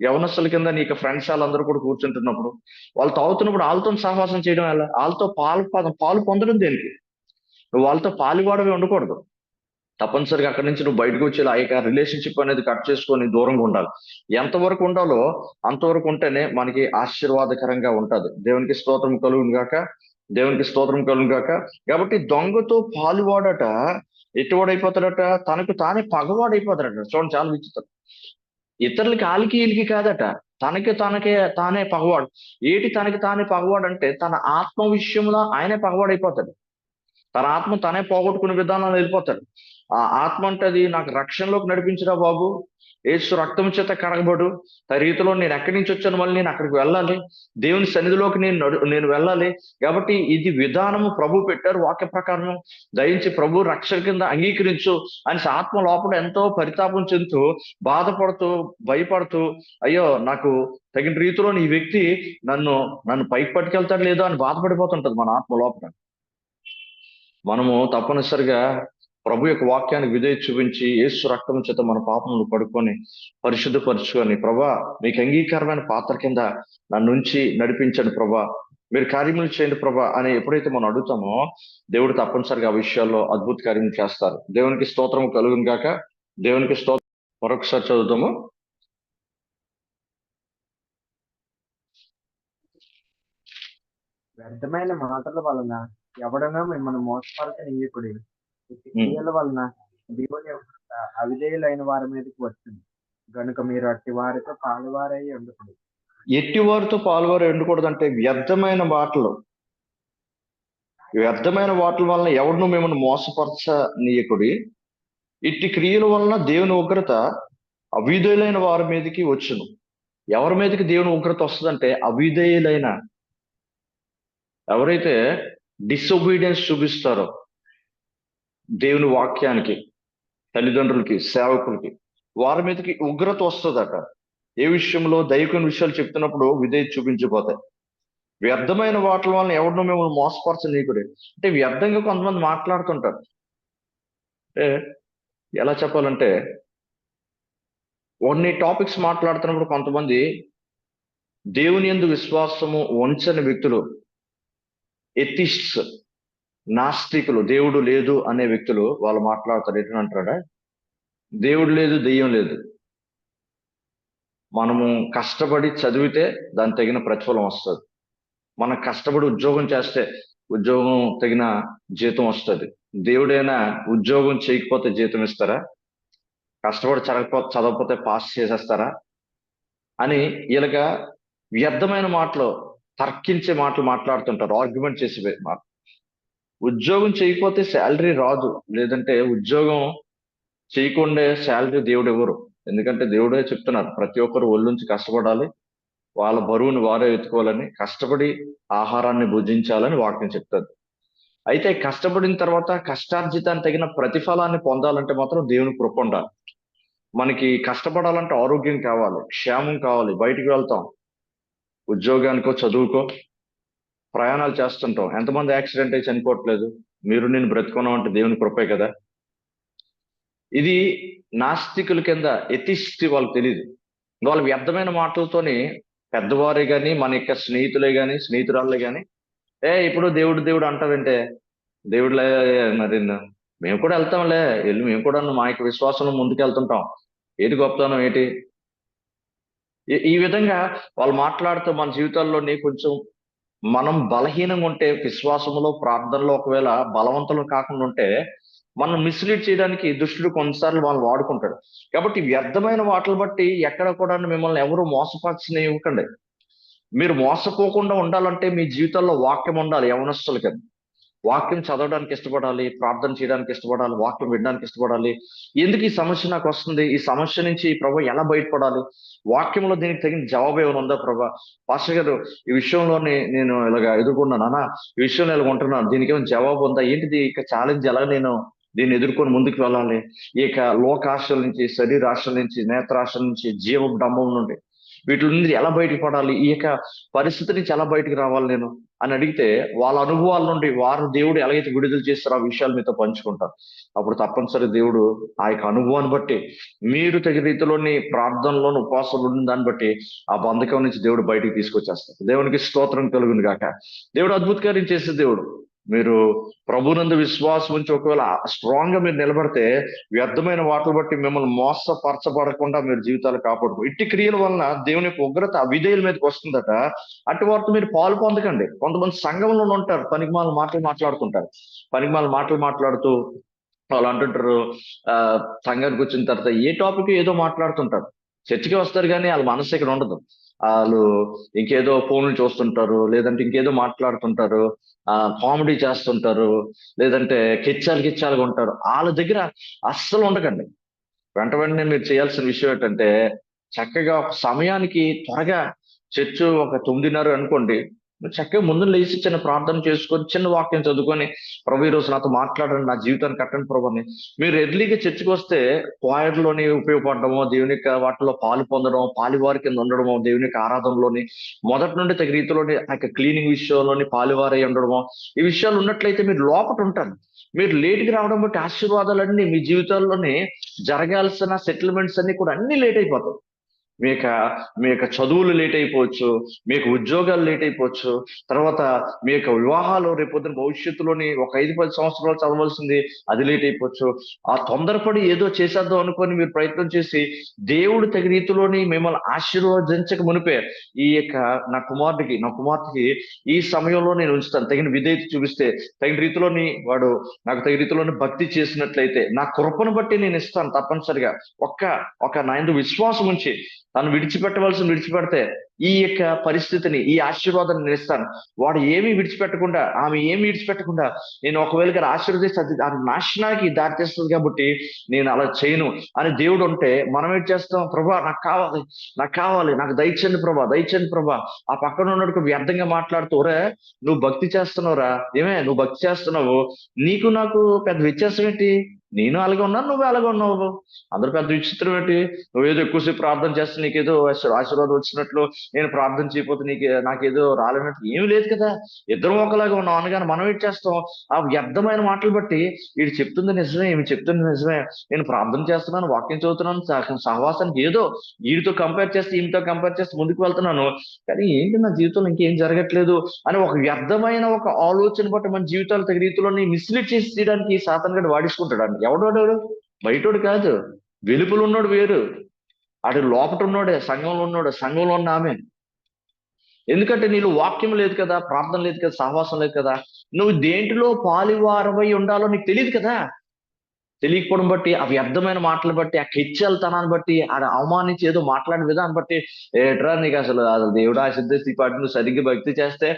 యవనస్తుల కింద నీకు ఫ్రెండ్స్ వాళ్ళందరూ కూడా కూర్చుంటున్నప్పుడు, వాళ్ళు తాగుతున్నప్పుడు వాళ్ళతో సహవాసం చేయడం ఎలా? వాళ్ళతో పాలు పొందడం దేనికి? నువ్వు వాళ్ళతో పాలువాడమే ఉండకూడదు. తప్పనిసరిగా అక్కడి నుంచి నువ్వు బయటకు వచ్చి ఆ యొక్క రిలేషన్షిప్ అనేది కట్ చేసుకొని దూరంగా ఉండాలి. ఎంతవరకు ఉండాలో అంతవరకు ఉంటేనే మనకి ఆశీర్వాదకరంగా ఉంటది. దేవునికి స్తోత్రం కలుగును గాక, దేవునికి స్తోత్రం కలుగును గాక. కాబట్టి దొంగతో పాలువాడట ఎటువాడైపోతాడట? తనకు తానే పగవాడైపోతాడట. చూడండి, చాలా విచిత్రం. ఇతరులకి ఆలికి ఈలికి కాదట, తానే పగవాడు. ఏటి తనకి తానే పగవాడు అంటే తన ఆత్మ విషయంలో ఆయనే పగవాడైపోతాడు. తన ఆత్మ తనే పోగొట్టుకునే విధానాలు వెళ్ళిపోతాడు. ఆ ఆత్మ అంటే అది నాకు రక్షణలోకి నడిపించరా బాబు, యేసు రక్తం చేత కడగబడు, రీతిలో నేను ఎక్కడి నుంచి వచ్చాను, మళ్ళీ నేను అక్కడికి వెళ్ళాలి, దేవుని సన్నిధిలోకి నేను వెళ్ళాలి. కాబట్టి ఇది విధానము ప్రభు పెట్టారు వాక్య ప్రకారం. దయించి ప్రభు రక్షణ కింద అంగీకరించు అని ఆత్మ లోపల ఎంతో పరితాపం చెందుతూ, బాధపడుతూ, భయపడుతూ, అయ్యో నాకు తగిన రీతిలో ఈ వ్యక్తి నన్ను పైకి పట్టుకెళ్తాడు లేదో అని బాధపడిపోతుంటది మన ఆత్మ లోపల. మనము తప్పనిసరిగా ప్రభు యొక్క వాక్యానికి విధేయ చూపించి యేసు రక్తం చేత మన పాపములు పడుకొని పరిశుద్ధపరుచుకొని, ప్రభా మీకు అంగీకారమైన పాత్ర కింద నన్నుంచి నడిపించండి ప్రభా, మీరు కార్యములు చేయండి ప్రభా అని ఎప్పుడైతే మనం అడుగుతామో దేవుడు తప్పనిసరిగా ఆ విషయాల్లో అద్భుత కార్యములు చేస్తారు. దేవునికి స్తోత్రం కలుగును గాక. దేవునికి స్తోత్రం. మరొకసారి చదువుతాము. వ్యర్థమైన మాటల వలన ఎవడనో మిమ్మల్ని మోసపరచనీయకుడి. క్రియల వలన దేవుని అవిధేయులైన వారి మీదకి వచ్చింది గనుక మీరు అట్టి వారితో పాలువారై ఉండకూడదు. ఎట్టి వారితో పాలువారై ఉండకూడదు అంటే వ్యర్థమైన మాటల వలన ఎవడును మిమ్మల్ని మోసపరచనీయకుడి. ఇట్టి క్రియల వలన దేవుని ఉగ్రత అవిధేయులైన వారి మీదకి వచ్చును. ఎవరి మీదకి దేవుని ఉగ్రత వస్తుందంటే అవిధేయులైన, ఎవరైతే డిసొబీడియన్స్ చూపిస్తారో దేవుని వాక్యానికి, తల్లిదండ్రులకి, సేవకులకి, వారి మీదకి ఉగ్రత వస్తుందట. ఏ విషయంలో? దైవిక విషయాలు చెప్తున్నప్పుడు విధేయత చూపించిపోతాయి. వ్యర్థమైన వాటి వలన ఎవరినో మిమ్మల్ని మోసపరచనీయకుడే అంటే వ్యర్థంగా కొంతమంది మాట్లాడుతుంటారు. అంటే ఎలా చెప్పాలంటే, కొన్ని టాపిక్స్ మాట్లాడుతున్నప్పుడు కొంతమంది దేవుని యందు విశ్వాసము ఉంచని వ్యక్తులు, ఎథిస్ట్స్, నాస్తికులు, దేవుడు లేదు అనే వ్యక్తులు వాళ్ళు మాట్లాడతారు. ఏంటంటారా? దేవుడు లేదు, దెయ్యం లేదు. మనము కష్టపడి చదివితే దానికి తగిన ప్రతిఫలం వస్తుంది. మనం కష్టపడి ఉద్యోగం చేస్తే ఉద్యోగం తగిన జీతం వస్తుంది. దేవుడైనా ఉద్యోగం చేయకపోతే జీతం ఇస్తారా? కష్టపడి చదవకపోతే పాస్ చేసేస్తారా అని ఇలాగా వ్యర్థమైన మాటలు, తర్కించే మాటలు మాట్లాడుతుంటారు, ఆర్గ్యుమెంట్ చేసే మాట. ఉద్యోగం చేయకపోతే శాలరీ రాదు, లేదంటే ఉద్యోగం చేయకుండా శాలరీ దేవుడు ఇవ్వరు. ఎందుకంటే దేవుడే చెప్తున్నారు, ప్రతి ఒక్కరు ఒళ్ళుంచి కష్టపడాలి, వాళ్ళ బరువును వారే ఎత్తుకోవాలని, కష్టపడి ఆహారాన్ని భుజించాలని వాక్యం చెప్తుంది. అయితే కష్టపడిన తర్వాత కష్టార్జితాన్ని తగిన ప్రతిఫలాన్ని పొందాలంటే మాత్రం దేవుని కృప ఉండాలి. మనకి కష్టపడాలంటే ఆరోగ్యం కావాలి, క్షేమం కావాలి. బయటికి వెళ్తాం, ఉద్యోగానికో చదువుకో ప్రయాణాలు చేస్తుంటాం, ఎంతమంది యాక్సిడెంట్ అయి చనిపోవట్లేదు? మీరు నేను బ్రతుకున్నాం అంటే దేవుని కృపే కదా. ఇది నాస్తికుల కింద ఎథిస్ట్ వాళ్ళకి తెలియదు. వాళ్ళు వ్యర్థమైన మాటలతోని పెద్దవారే గాని, మన యొక్క స్నేహితులే గాని, స్నేహితురాళ్ళే గాని, ఇప్పుడు దేవుడు దేవుడు అంటారంటే, దేవుడులే మరి మేము కూడా వెళ్తాంలే, వెళ్ళి మేము కూడా మా యొక్క విశ్వాసంలో ముందుకు వెళ్తుంటాం, ఏది గొప్పతనం ఏంటి? ఈ విధంగా వాళ్ళు మాట్లాడుతూ మన జీవితాల్లోని కొంచెం మనం బలహీనంగా ఉంటే, విశ్వాసంలో ప్రార్థనలో ఒకవేళ బలవంతులు కాకుండా ఉంటే, మనం మిస్లీడ్ చేయడానికి దుష్టుడు కొన్నిసార్లు వాళ్ళు వాడుకుంటాడు. కాబట్టి వ్యర్థమైన వాటిని బట్టి ఎక్కడ కూడా మిమ్మల్ని ఎవరు మోసపరచనివ్వకండి. మీరు మోసపోకుండా ఉండాలంటే మీ జీవితంలో వాక్యం ఉండాలి. యవనస్తులకి వాక్యం చదవడానికి ఇష్టపడాలి, ప్రార్థన చేయడానికి ఇష్టపడాలి, వాక్యం వినడానికి ఇష్టపడాలి. ఎందుకు ఈ సమస్య నాకు వస్తుంది, ఈ సమస్య నుంచి ప్రభు ఎలా బయటపడాలి, వాక్యంలో దీనికి తగిన జవాబు ఏమైనా ఉందా ప్రభా? పాస్టర్ గారు, ఈ విషయంలోనే నేను ఇలాగ ఎదుర్కొన్నానా, ఈ విషయంలో ఇలా ఉంటున్నాను, దీనికి ఏమైనా జవాబు ఉందా, ఏంటిది ఇక ఛాలెంజ్, ఎలా నేను దీన్ని ఎదుర్కొని ముందుకు వెళ్ళాలి, ఇక లోకాశల నుంచి, శరీరాశల నుంచి, నేత్రాశల నుంచి, జీవ డంబం నుండి, వీటి నుండి ఎలా బయటకు పడాలి, ఈ యొక్క పరిస్థితి నుంచి ఎలా బయటకు రావాలి నేను అని అడిగితే, వాళ్ళ అనుభవాల నుండి వారు దేవుడు ఎలాగైతే విడుదల చేస్తారో ఆ విషయాలు మీతో పంచుకుంటారు. అప్పుడు తప్పనిసరి దేవుడు ఆ యొక్క అనుభవాన్ని బట్టి, మీరు తగిన రీతిలోని ప్రార్థనలోని ఉపవాసంలో ఉన్న దాన్ని బట్టి ఆ బంధకం నుంచి దేవుడు బయటికి తీసుకొచ్చేస్తారు. దేవునికి స్తోత్రం కలుగును గాక. దేవుడు అద్భుత కార్యం చేసే దేవుడు. మీరు ప్రభునందు విశ్వాసం ఉంచి ఒకవేళ స్ట్రాంగ్ గా మీరు నిలబడితే, వ్యర్థమైన వాటిని బట్టి మిమ్మల్ని మోసపరచబడకుండా మీరు జీవితాలు కాపాడుకో. ఇట్టి క్రియల వలన దేవుని యొక్క ఉగ్రత అవిధేయుల మీదకి వస్తుందట. అటు వాటితో మీరు పాలు పొందకండి. కొంతమంది సంఘంలో ఉంటారు, పనికిమాల మాటలు మాట్లాడుతుంటారు, పనికిమాల మాటలు మాట్లాడుతూ వాళ్ళు అంటుంటారు, సంఘానికి వచ్చిన తర్వాత ఏ టాపిక్ ఏదో మాట్లాడుతుంటారు, చర్చికి వస్తారు కానీ వాళ్ళ మనసు ఇక్కడ ఉండదు. వాళ్ళు ఇంకేదో ఫోన్లు చూస్తుంటారు, లేదంటే ఇంకేదో మాట్లాడుతుంటారు, కామెడీ చేస్తుంటారు, లేదంటే కిచ్చాలుగా ఉంటారు. వాళ్ళ దగ్గర అస్సలు ఉండకండి. వెంటనే మీరు చేయాల్సిన విషయం ఏంటంటే, చక్కగా ఒక సమయానికి త్వరగా చర్చ్ ఒక 9:30 అనుకోండి, చక్కగా ముందు లేచి చిన్న ప్రార్థన చేసుకొని, చిన్న వాక్యం చదువుకొని, ప్రభు ఈ రోజు నాతో మాట్లాడండి, నా జీవితాన్ని కట్టండి ప్రభు అని మీరు ఎర్లీగా చర్చికి వస్తే, లోని ఉపయోగపడడమో, దేవుని యొక్క వాటిలో పాలు పొందడం, పాలివారి కింద ఉండడమో, దేవుని యొక్క ఆరాధనలోని మొదటి నుండి తగిన రీతిలోని ఆ యొక్క క్లీనింగ్ విషయంలోని పాలివారై ఉండడమో, ఈ విషయాలు ఉన్నట్లయితే మీరు లోపట ఉంటారు. మీరు లేట్కి రావడం బట్టి ఆశీర్వాదాలన్నీ మీ జీవితాల్లోనే జరగాల్సిన సెటిల్మెంట్స్ అన్ని కూడా అన్ని లేట్ అయిపోతాయి. మీ యొక్క చదువులు లేట్ అయిపోవచ్చు, మీకు ఉద్యోగాలు లేట్ అయిపోవచ్చు, తర్వాత మీ యొక్క వివాహాలు రేపొద్దున భవిష్యత్తులోని ఒక 5-10 సంవత్సరాలు చదవలసింది అది లేట్ అయిపోవచ్చు. ఆ తొందరపడి ఏదో చేసేద్దాం అనుకొని మీరు ప్రయత్నం చేసి దేవుడు తగిన రీతిలోని మిమ్మల్ని ఆశీర్వదించక మునిపే, ఈ యొక్క నా కుమార్తెకి ఈ సమయంలో నేను ఉంచుతాను, తగిన విధేయత చూపిస్తే, తగిన రీతిలోని వాడు నాకు తగిన రీతిలోని భక్తి చేసినట్లయితే నా కృపను బట్టి నేను ఇస్తాను తప్పనిసరిగా. ఒక నా యందు విశ్వాసం ఉంచి తను విడిచిపెడితే ఈ యొక్క పరిస్థితిని, ఈ ఆశీర్వాదాన్ని నేను ఇస్తాను. వాడు ఏమీ విడిచిపెట్టకుండా, ఆమె ఏమి విడిచిపెట్టకుండా, నేను ఒకవేళ ఆశీర్వదిస్తే అది ఆ నాశనానికి దారితీస్తుంది కాబట్టి నేను అలా చేయను అని దేవుడు ఉంటే, మనం ఏం చేస్తాం? ప్రభా నాకు కావాలి, నాకు దయచేయండి ప్రభా. ఆ పక్కన ఉన్నట్టు వ్యర్థంగా మాట్లాడుతూ, ఒరే నువ్వు భక్తి చేస్తున్నావురా, నువ్వు భక్తి చేస్తున్నావు, నీకు నాకు పెద్ద వ్యత్యాసం ఏంటి? నేను అలాగే ఉన్నాను, నువ్వు అలాగే ఉన్నావు, అందరూ పెద్ద విచిత్రం ఏంటి? నువ్వేదో ఎక్కువసేపు ప్రార్థన చేస్తే నీకేదో ఆశీర్వాదం వచ్చినట్లు, నేను ప్రార్థన చేయకపోతే నాకేదో రాలేనట్లు ఏమి లేదు కదా. ఇద్దరం ఒకలాగా ఉన్నాం అనగానే మనం ఏం చేస్తాం? ఆ వ్యర్థమైన మాటలు బట్టి, వీడు చెప్తుంది నిజమే, ఈమె చెప్తుంది నిజమే, నేను ప్రార్థన చేస్తున్నాను, వాక్యం చదువుతున్నాను, సహవాసానికి ఏదో వీడితో కంపేర్ చేస్తే, ఈమెతో కంపేర్ చేస్తే ముందుకు వెళ్తున్నాను, కానీ ఏంటి నా జీవితంలో ఇంకేం జరగట్లేదు అని ఒక వ్యర్థమైన ఒక ఆలోచన బట్టి మన జీవితాలు తగిన రీతిలోని మిస్లీడ్ చేసి తీయడానికి సాతాను గడు వాడించుకుంటాడు. ఎవడోడు బయటోడు కాదు, వెలుపులు ఉన్నాడు వేరు. అటు లోపట ఉన్నోడే, సంఘంలో ఉన్నోడే, సంఘంలో ఉన్న ఆమె. ఎందుకంటే నీలో వాక్యం లేదు కదా, ప్రార్థన లేదు కదా, సహవాసం లేదు కదా. నువ్వు దేంట్లో పాలివారమై ఉండాలో నీకు తెలియదు కదా. తెలియకపోవడం బట్టి, ఆ వ్యర్థమైన మాటలు బట్టి, ఆ కెచ్చెలతనాన్ని బట్టి, ఆడ అవమానించి ఏదో మాట్లాడిన విధానం బట్టి, ఏట్రా నీకు అసలు దేవుడు ఆశీర్దిస్తే ఈ పాటి నువ్వు సరిగ్గా భక్తి చేస్తే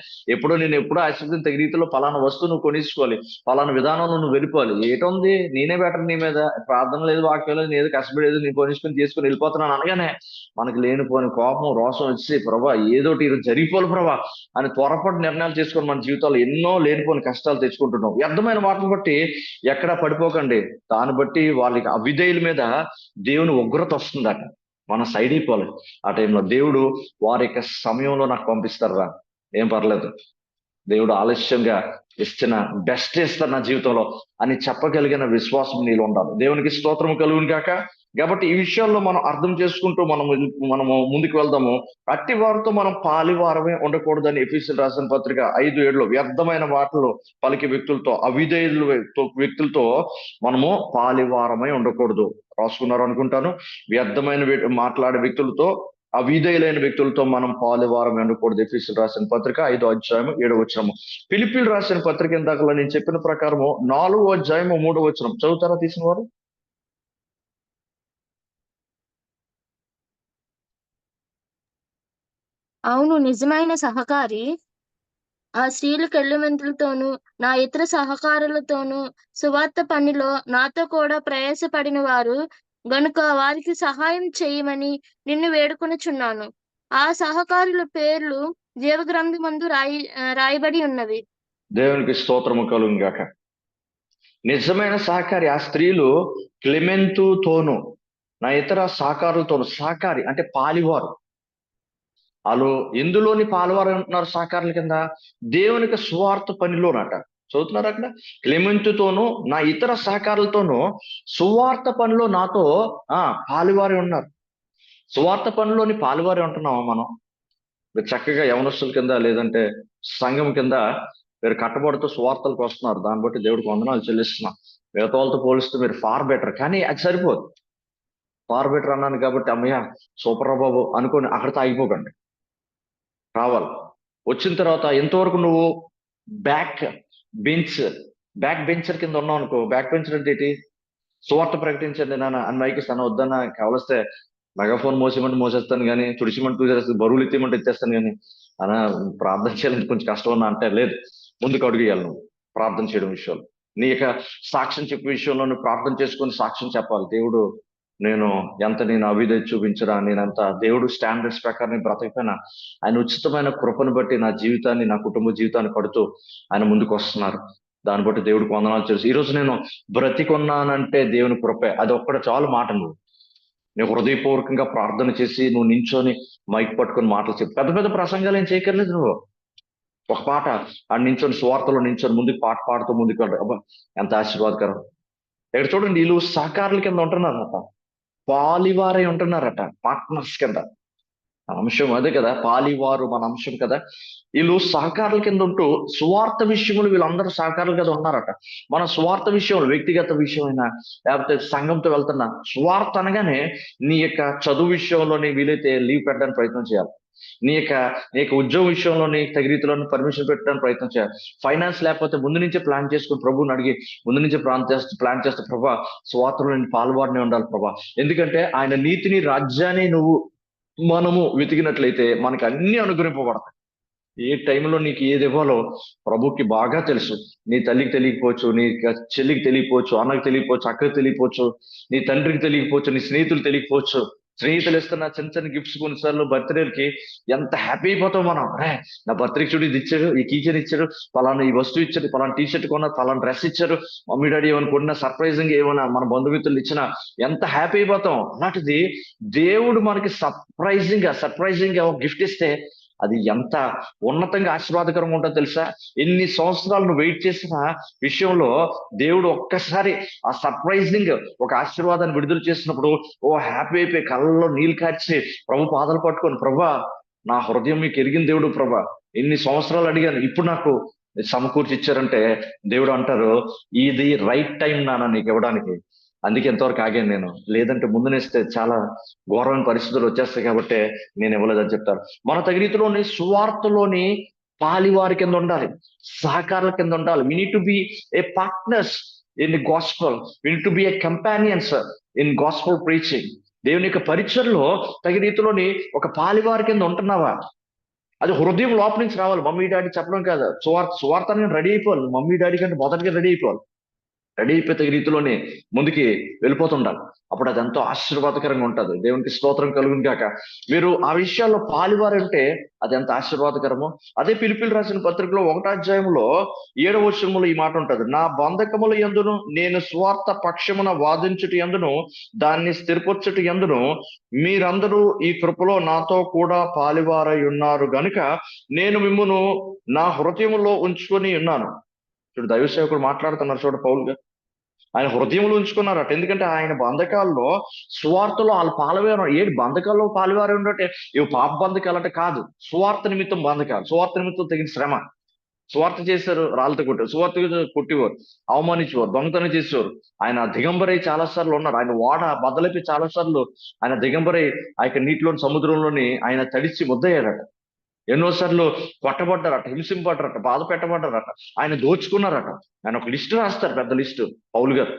నేను ఎప్పుడో ఆశీర్దించిన తగిన రీతిలో పలానా వస్తువు నువ్వు కొనిసుకోవాలి, పలానా విధానంలో నువ్వు వెళ్ళిపోవాలి. ఏటుంది నేనే బెటర్ నీ మీద, ప్రార్థన లేదు, వాక్యం లేదు, నేను కష్టపడేది నేను కొనిసుకొని తీసుకొని వెళ్ళిపోతున్నాను అనగానే మనకి లేనిపోని కోపం, రోషం వచ్చి ప్రభా ఏదోటి ఈరోజు జరిగిపోవాలి ప్రభా అని త్వరపాటు నిర్ణయాలు చేసుకొని మన జీవితాల్లో ఎన్నో లేనిపోని కష్టాలు తెచ్చుకుంటున్నాం. వ్యర్థమైన మాటలు బట్టి ఎక్కడా పడిపోకండి. దాన్ని బట్టి వాళ్ళకి అవిధేయుల మీద దేవుని ఉగ్రత వస్తుందట. మనం సైడ్ అయిపోవాలి. ఆ టైంలో దేవుడు వారి యొక్క సమయంలో నాకు పంపిస్తారా, ఏం పర్లేదు, దేవుడు ఆలస్యంగా ఇచ్చిన బెస్ట్ ఇస్తారు నా జీవితంలో అని చెప్పగలిగిన విశ్వాసం నీలో ఉండాలి. దేవునికి స్తోత్రం కలుగును గాక. కాబట్టి ఈ విషయాల్లో మనం అర్థం చేసుకుంటూ మనము ముందుకు వెళ్దాము. అట్టి వారితో మనం పాలివారమే ఉండకూడదని ఎఫెసీయులకు రాసిన పత్రిక 5:7 వ్యర్థమైన మాటలు పలికే వ్యక్తులతో, అవిధేయుల వ్యక్తులతో మనము పాలివారమై ఉండకూడదు. రాసుకున్నారు అనుకుంటాను. వ్యర్థమైన మాట్లాడే వ్యక్తులతో, అవిధేయులైన వ్యక్తులతో మనం పాలువారం ఉండకూడదు. ఎఫెసీయులకు రాసిన పత్రిక 5:7 ఫిలిప్పీయులకు రాసిన పత్రిక ఇందాకలో నేను చెప్పిన ప్రకారము 4:3 చదువుతారా తీసిన వారు? అవును, నిజమైన సహకారి ఆ స్త్రీల కెళ్ళుమెంతులతోనూ నా ఇతర సహకారులతోనూ సువార్త పనిలో నాతో కూడా ప్రయాసపడిన వారు గనుక వారికి సహాయం చేయమని నిన్ను వేడుకొనుచున్నాను. ఆ సహకారుల పేర్లు జీవగ్రంథమందు రాయబడి ఉన్నవి. దేవునికి స్తోత్రము కలుగును గాక. నిజమైన సహకారి ఆ స్త్రీలు క్లెమెంతుతోను నా ఇతర సహకారులతోను, సహకారి అంటే పాలివారు. వాళ్ళు ఎందులోని పాలువారు ఉంటున్నారు సహకారుల కింద? దేవునికి సువార్త పనిలోనట. చదువుతున్నారు అక్కడ, క్లెమెంతుతోను నా ఇతర సహకారులతోనూ సువార్త పనిలో నాతో పాలువారి ఉన్నారు. సువార్త పనిలోని పాలువారి ఉంటున్నామా మనం? మీరు చక్కగా యవనస్తుల కింద లేదంటే సంఘం కింద మీరు కట్టబడుతూ సువార్తలకు వస్తున్నారు. దాన్ని బట్టి దేవుడికి వందనాలు చెల్లిస్తున్నాం. మిగతా వాళ్ళతో పోలిస్తే మీరు ఫార్ బెటర్. కానీ అది సరిపోదు. ఫార్ బెటర్ అన్నాను కాబట్టి అమ్మయ్య సూపర్ బాబు అనుకొని అక్కడితో ఆగిపోకండి. రావాలి. వచ్చిన తర్వాత ఎంతవరకు నువ్వు బ్యాక్ బెంచర్ కింద ఉన్నావు అనుకో. బ్యాక్ బెంచర్ అంటే ఏంటి? సువార్త ప్రకటించండి నాన్న అని మైకిస్తాను, వద్దన్నా కావలిస్తే మెగాఫోన్ మోసేమంటే మోసేస్తాను కానీ, తుడిచిమంటూ బరువులు ఎత్తేమంటే ఎత్తేస్తాను కానీ, అలా ప్రార్థన చేయాలంటే కొంచెం కష్టం ఉన్నా అంటే లేదు, ముందుకు అడుగుయాలి నువ్వు ప్రార్థన చేయడం విషయంలో. నీ యొక్క సాక్ష్యం చెప్పే విషయంలో నువ్వు ప్రార్థన చేసుకొని సాక్ష్యం చెప్పాలి. దేవుడు నేను అవిధేయత చూపించరా, నేనంత దేవుడు స్టాండర్డ్స్ ప్రకారం బ్రతకపోయినా ఆయన ఉచితమైన కృపను బట్టి నా జీవితాన్ని, నా కుటుంబ జీవితాన్ని కడుతూ ఆయన ముందుకు వస్తున్నారు. దాన్ని బట్టి దేవుడికి వందనాలు తెలుసు. ఈరోజు నేను బ్రతికున్నానంటే దేవుని కృపే. అది ఒక్కడ చాలు మాట. నువ్వు హృదయపూర్వకంగా ప్రార్థన చేసి నువ్వు నించొని మైక్ పట్టుకొని మాటలు చెప్పి పెద్ద పెద్ద ప్రసంగాలు ఏం చేయక్కర్లేదు. నువ్వు ఒక పాట ఆ నించొని స్వార్థలో నించొని ముందుకు పాట పాడుతూ ముందుకు వెళ్ళారు. అబ్బా ఎంత ఆశీర్వాదకరం. ఇక్కడ చూడండి, వీళ్ళు సహకారుల కింద ఉంటున్నారట, పాలివారై ఉంటున్నారట, పార్ట్నర్స్ కింద. అంశం అదే కదా, పాలివారు మన అంశం కదా. వీళ్ళు సహకారుల కింద ఉంటూ సువార్త విషయములు వీళ్ళందరూ సహకారులు కదా ఉన్నారట. మన సువార్త విషయంలో వ్యక్తిగత విషయమైనా లేకపోతే సంఘంతో వెళ్తున్నా, సువార్త అనగానే నీ యొక్క చదువు విషయంలోని వీలైతే లీవ్ పెట్టడానికి ప్రయత్నం చేయాలి. నీ యొక్క ఉద్యోగ విషయంలో నీ తగిన రీతిలో పర్మిషన్ పెట్టడానికి ప్రయత్నం చేయాలి. ఫైనాన్స్ లేకపోతే ముందు నుంచే ప్లాన్ చేసుకుని ప్రభువుని అడిగి ముందు నుంచే ప్లాన్ చేస్తే ప్రభా సువార్తలో నేను పాల్గొనే ఉండాలి ప్రభా. ఎందుకంటే ఆయన నీతిని, రాజ్యాన్ని మనము వెతికినట్లయితే మనకి అన్ని అనుగ్రహింపబడతాయి. ఏ టైంలో నీకు ఏది ఇవ్వాలో ప్రభుకి బాగా తెలుసు. నీ తల్లికి తెలియకపోవచ్చు, నీ చెల్లికి తెలియకపోవచ్చు, అన్నకి తెలియకపోవచ్చు, అక్కకి తెలియకపోవచ్చు, నీ తండ్రికి తెలియకపోవచ్చు, నీ స్నేహితులు తెలియకపోవచ్చు. స్నేహితులు ఇస్తున్న చిన్న చిన్న గిఫ్ట్స్ కొన్నిసార్లు బర్త్డేలకి ఎంత హ్యాపీ అయిపోతాం మనం. నా బర్త్డేకి చూడు ఇది ఇచ్చారు, ఈ కీచర్ ఇచ్చారు, పలానా ఈ వస్తువు ఇచ్చారు, పలానా టీ షర్ట్ కొన్నా, పలానా డ్రెస్ ఇచ్చారు, మమ్మీ డాడీ ఏమైనా కొన్నా, సర్ప్రైజింగ్ ఏమైనా మన బంధుమిత్రులు ఇచ్చినా ఎంత హ్యాపీ అయిపోతాం. అలాంటిది దేవుడు మనకి సర్ప్రైజింగ్ గా ఒక గిఫ్ట్ ఇస్తే అది ఎంత ఉన్నతంగా ఆశీర్వాదకరంగా ఉంటుందో తెలుసా? ఎన్ని సంవత్సరాలు నువ్వు వెయిట్ చేసిన విషయంలో దేవుడు ఒక్కసారి ఆ సర్ప్రైజింగ్ ఒక ఆశీర్వాదాన్ని విడుదల చేసినప్పుడు హ్యాపీ అయిపోయి కళ్ళలో నీళ్ళు కార్చి ప్రభు పాదాలు పట్టుకొని, ప్రభా నా హృదయం మీకు ఎరిగిన దేవుడు ప్రభా, ఎన్ని సంవత్సరాలు అడిగాను, ఇప్పుడు నాకు సమకూర్చి ఇచ్చారంటే దేవుడు అంటారు ఇది రైట్ టైం నాన్న నీకు ఇవ్వడానికి. అందుకే ఎంతవరకు ఆగాను నేను. లేదంటే ముందునేస్తే చాలా ఘోరమైన పరిస్థితులు వచ్చేస్తాయి కాబట్టి నేను ఇవ్వలేదని చెప్తారు. మన తగిన రీతిలోని సువార్తలోని పాలివారి కింద ఉండాలి, సహకారుల కింద ఉండాలి. We need to be a partners in the gospel, we need to be a companions in gospel preaching. దేవుని యొక్క పరిచయంలో తగిన రీతిలోని ఒక పాలివారి కింద ఉంటున్నావా? అది హృదయం లోపల నుంచి రావాలి. మమ్మీ డాడీ చెప్పడం కాదు. సువార్త రెడీ అయిపోవాలి. మమ్మీ డాడీ కంటే మొదటిగా రెడీ అయిపోవాలి. రెడీ అయిపోతే రీతిలోనే ముందుకి వెళ్ళిపోతుండాలి. అప్పుడు అది ఎంతో ఆశీర్వాదకరంగా ఉంటుంది. దేవునికి స్తోత్రం కలుగును గాక. మీరు ఆ విషయాల్లో పాలువారంటే అది ఎంత ఆశీర్వాదకరమో. అదే ఫిలిప్పీయులకు రాసిన పత్రికలో 1వ అధ్యాయంలో 7వ వచనంలో ఈ మాట ఉంటుంది. నా బంధకముల యందును నేను స్వార్థ పక్షమున వాదించుట యందును దాన్ని స్థిరపరచుట యందును మీరందరూ ఈ కృపలో నాతో కూడా పాలువారై ఉన్నారు గనుక నేను మిమ్మును నా హృదయములో ఉంచుకొని ఉన్నాను. చూడు, దైవ సేవకుడు మాట్లాడుతున్నారు చూడు, పౌలు గారు. ఆయన హృదయంలో ఉంచుకున్నారట. ఎందుకంటే ఆయన బంధకాల్లో సువార్తలో వాళ్ళు పాలువారు. ఏంటి బంధకాల్లో పాలువారు ఉండటే ఇవి పాప బంధకాలు అంటే కాదు. సువార్త నిమిత్తం బంధకాలు, సువార్త నిమిత్తం తగిన శ్రమ. సువార్త చేశారు, రాళ్ళతో కొట్టారు. సువార్త కొట్టేవారు, అవమానించేవారు, దొంగతనం చేసేవారు. ఆయన దిగంబరై చాలా సార్లు ఉన్నారు. ఆయన ఓడ బద్దలైపోయి చాలా సార్లు ఆయన దిగంబరై ఆ యొక్క నీటిలోని సముద్రంలోని ఆయన తడిచి ముద్దయ్యాడట. ఎన్నోసార్లు కొట్టబడ్డారట, హింసింపడ్డారట, బాధ పెట్టబడ్డారట, ఆయన దోచుకున్నారట. ఆయన ఒక లిస్టు రాస్తారు, పెద్ద లిస్టు పౌలు గారు.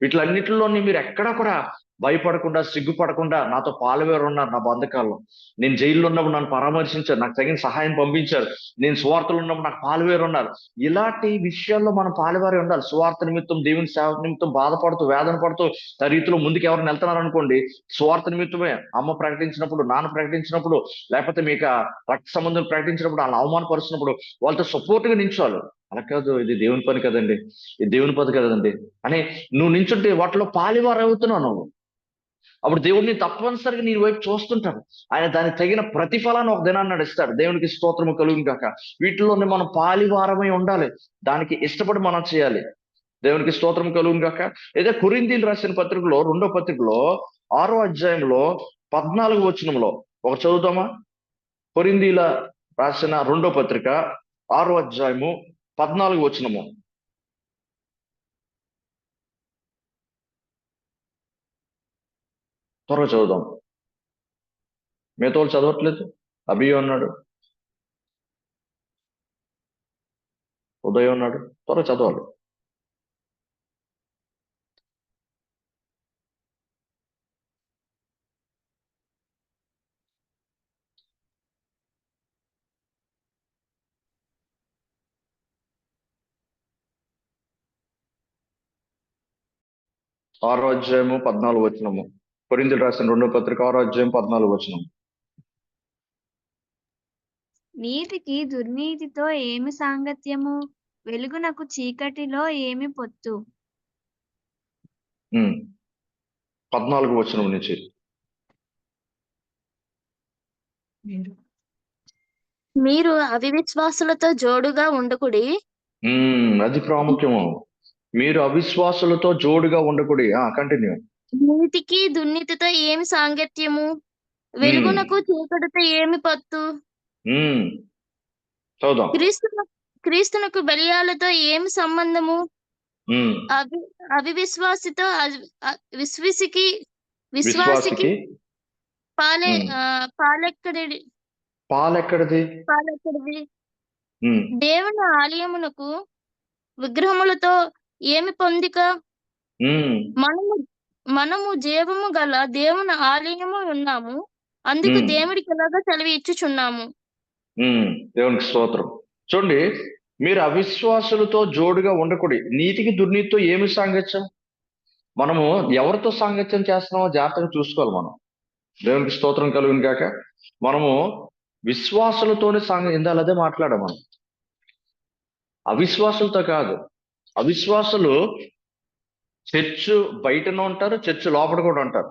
వీటిలన్నిటిలోని మీరు ఎక్కడా కూడా భయపడకుండా, సిగ్గుపడకుండా నాతో పాలువారు ఉన్నారు. నా బంధకాల్లో నేను జైల్లో ఉన్నప్పుడు నన్ను పరామర్శించారు, నాకు తగిన సహాయం పంపించారు. నేను సువార్తలు ఉన్నప్పుడు నాకు పాలువారు ఉన్నారు. ఇలాంటి విషయాల్లో మనం పాలువారి ఉండాలి. సువార్త నిమిత్తం, దేవుని సేవ నిమిత్తం బాధపడుతూ, వేదన పడుతూ ఆ రీతిలో ముందుకు ఎవరిని వెళ్తున్నారు అనుకోండి, సువార్త నిమిత్తమే అమ్మ ప్రకటించినప్పుడు, నాన్న ప్రకటించినప్పుడు, లేకపోతే మీకు రక్త సంబంధం ప్రకటించినప్పుడు, వాళ్ళని అవమానపరుచినప్పుడు వాళ్ళతో సపోర్ట్ గా నించోవాలి. అలా కాదు, ఇది దేవుని పని కదండి, ఇది దేవుని పని కదండి అని నువ్వు నించుంటే వాటిలో పాలివారు అవుతున్నావు నువ్వు. అప్పుడు దేవుడిని తప్పనిసరిగా నీ వైపు చూస్తుంటాడు. ఆయన దానికి తగిన ప్రతిఫలాన్ని ఒక దినాన్ని నడుస్తాడు. దేవునికి స్తోత్రము కలుగును గాక. వీటిలోనే మనం పాలివారమై ఉండాలి. దానికి ఇష్టపడి మనం చేయాలి. దేవునికి స్తోత్రం కలుగును గాక. అయితే కొరింథీయులకు రాసిన పత్రికలో 2వ పత్రికలో 6వ అధ్యాయంలో 14వ వచనంలో ఒక చదువుతామా? కొరింథీయులకు రాసిన 2వ పత్రిక 6వ అధ్యాయము 14వ వచనము. త్వరగా చదువుదాం. మిగతా వాళ్ళు చదవట్లేదు. అభి ఉన్నాడు, ఉదయ్ ఉన్నాడు, త్వరగా చదవాలి. ఆరో అధ్యాయము 14వ వచనము. కొరింథీయులకు రాసిన 2వ పత్రిక 6వ అధ్యాయం 14వ వచనం. నీతికి దుర్నీతితో ఏమి సాంగత్యము? వెలుగునకు చీకటిలో ఏమి పొత్తు? 14వ వచనం నుంచి. మీరు అవిశ్వాసులతో జోడుగా ఉండకుడి. అది ప్రాముఖ్యము. మీరు అవిశ్వాసులతో జోడుగా ఉండకూడి. కంటిన్యూ. నీతికి దుర్నీతితో ఏమి సాంగత్యము? వెలుగునకు చీకటితో ఏమి పొత్తు? చదువుదాం. క్రీస్తునకు బలియాలతో ఏమి సంబంధము? అవిశ్వాసితో విశ్వాసికి పాలెక్కడిది? దేవుని ఆలయమునకు విగ్రహములతో ఏమి పొందిక? మనము జీవము గల దేవుని ఆలయము ఉన్నాము, అందుకు దేవుడికి ఎలాగో సెలవు ఇచ్చుచున్నాము. దేవునికి స్తోత్రం. చూడండి, మీరు అవిశ్వాసులతో జోడుగా ఉండకూడదు. నీతికి దుర్నీతితో ఏమి సాంగత్యం? మనము ఎవరితో సాంగత్యం చేస్తున్నామో జాగ్రత్తగా చూసుకోవాలి మనం. దేవునికి స్తోత్రం కలుగును కాక. మనము విశ్వాసులతోనే ఇందాల అదే మాట్లాడాం మనం, అవిశ్వాసులతో కాదు. అవిశ్వాసులు చర్చు బయటనే ఉంటారు, చర్చు లోపల కూడా ఉంటారు.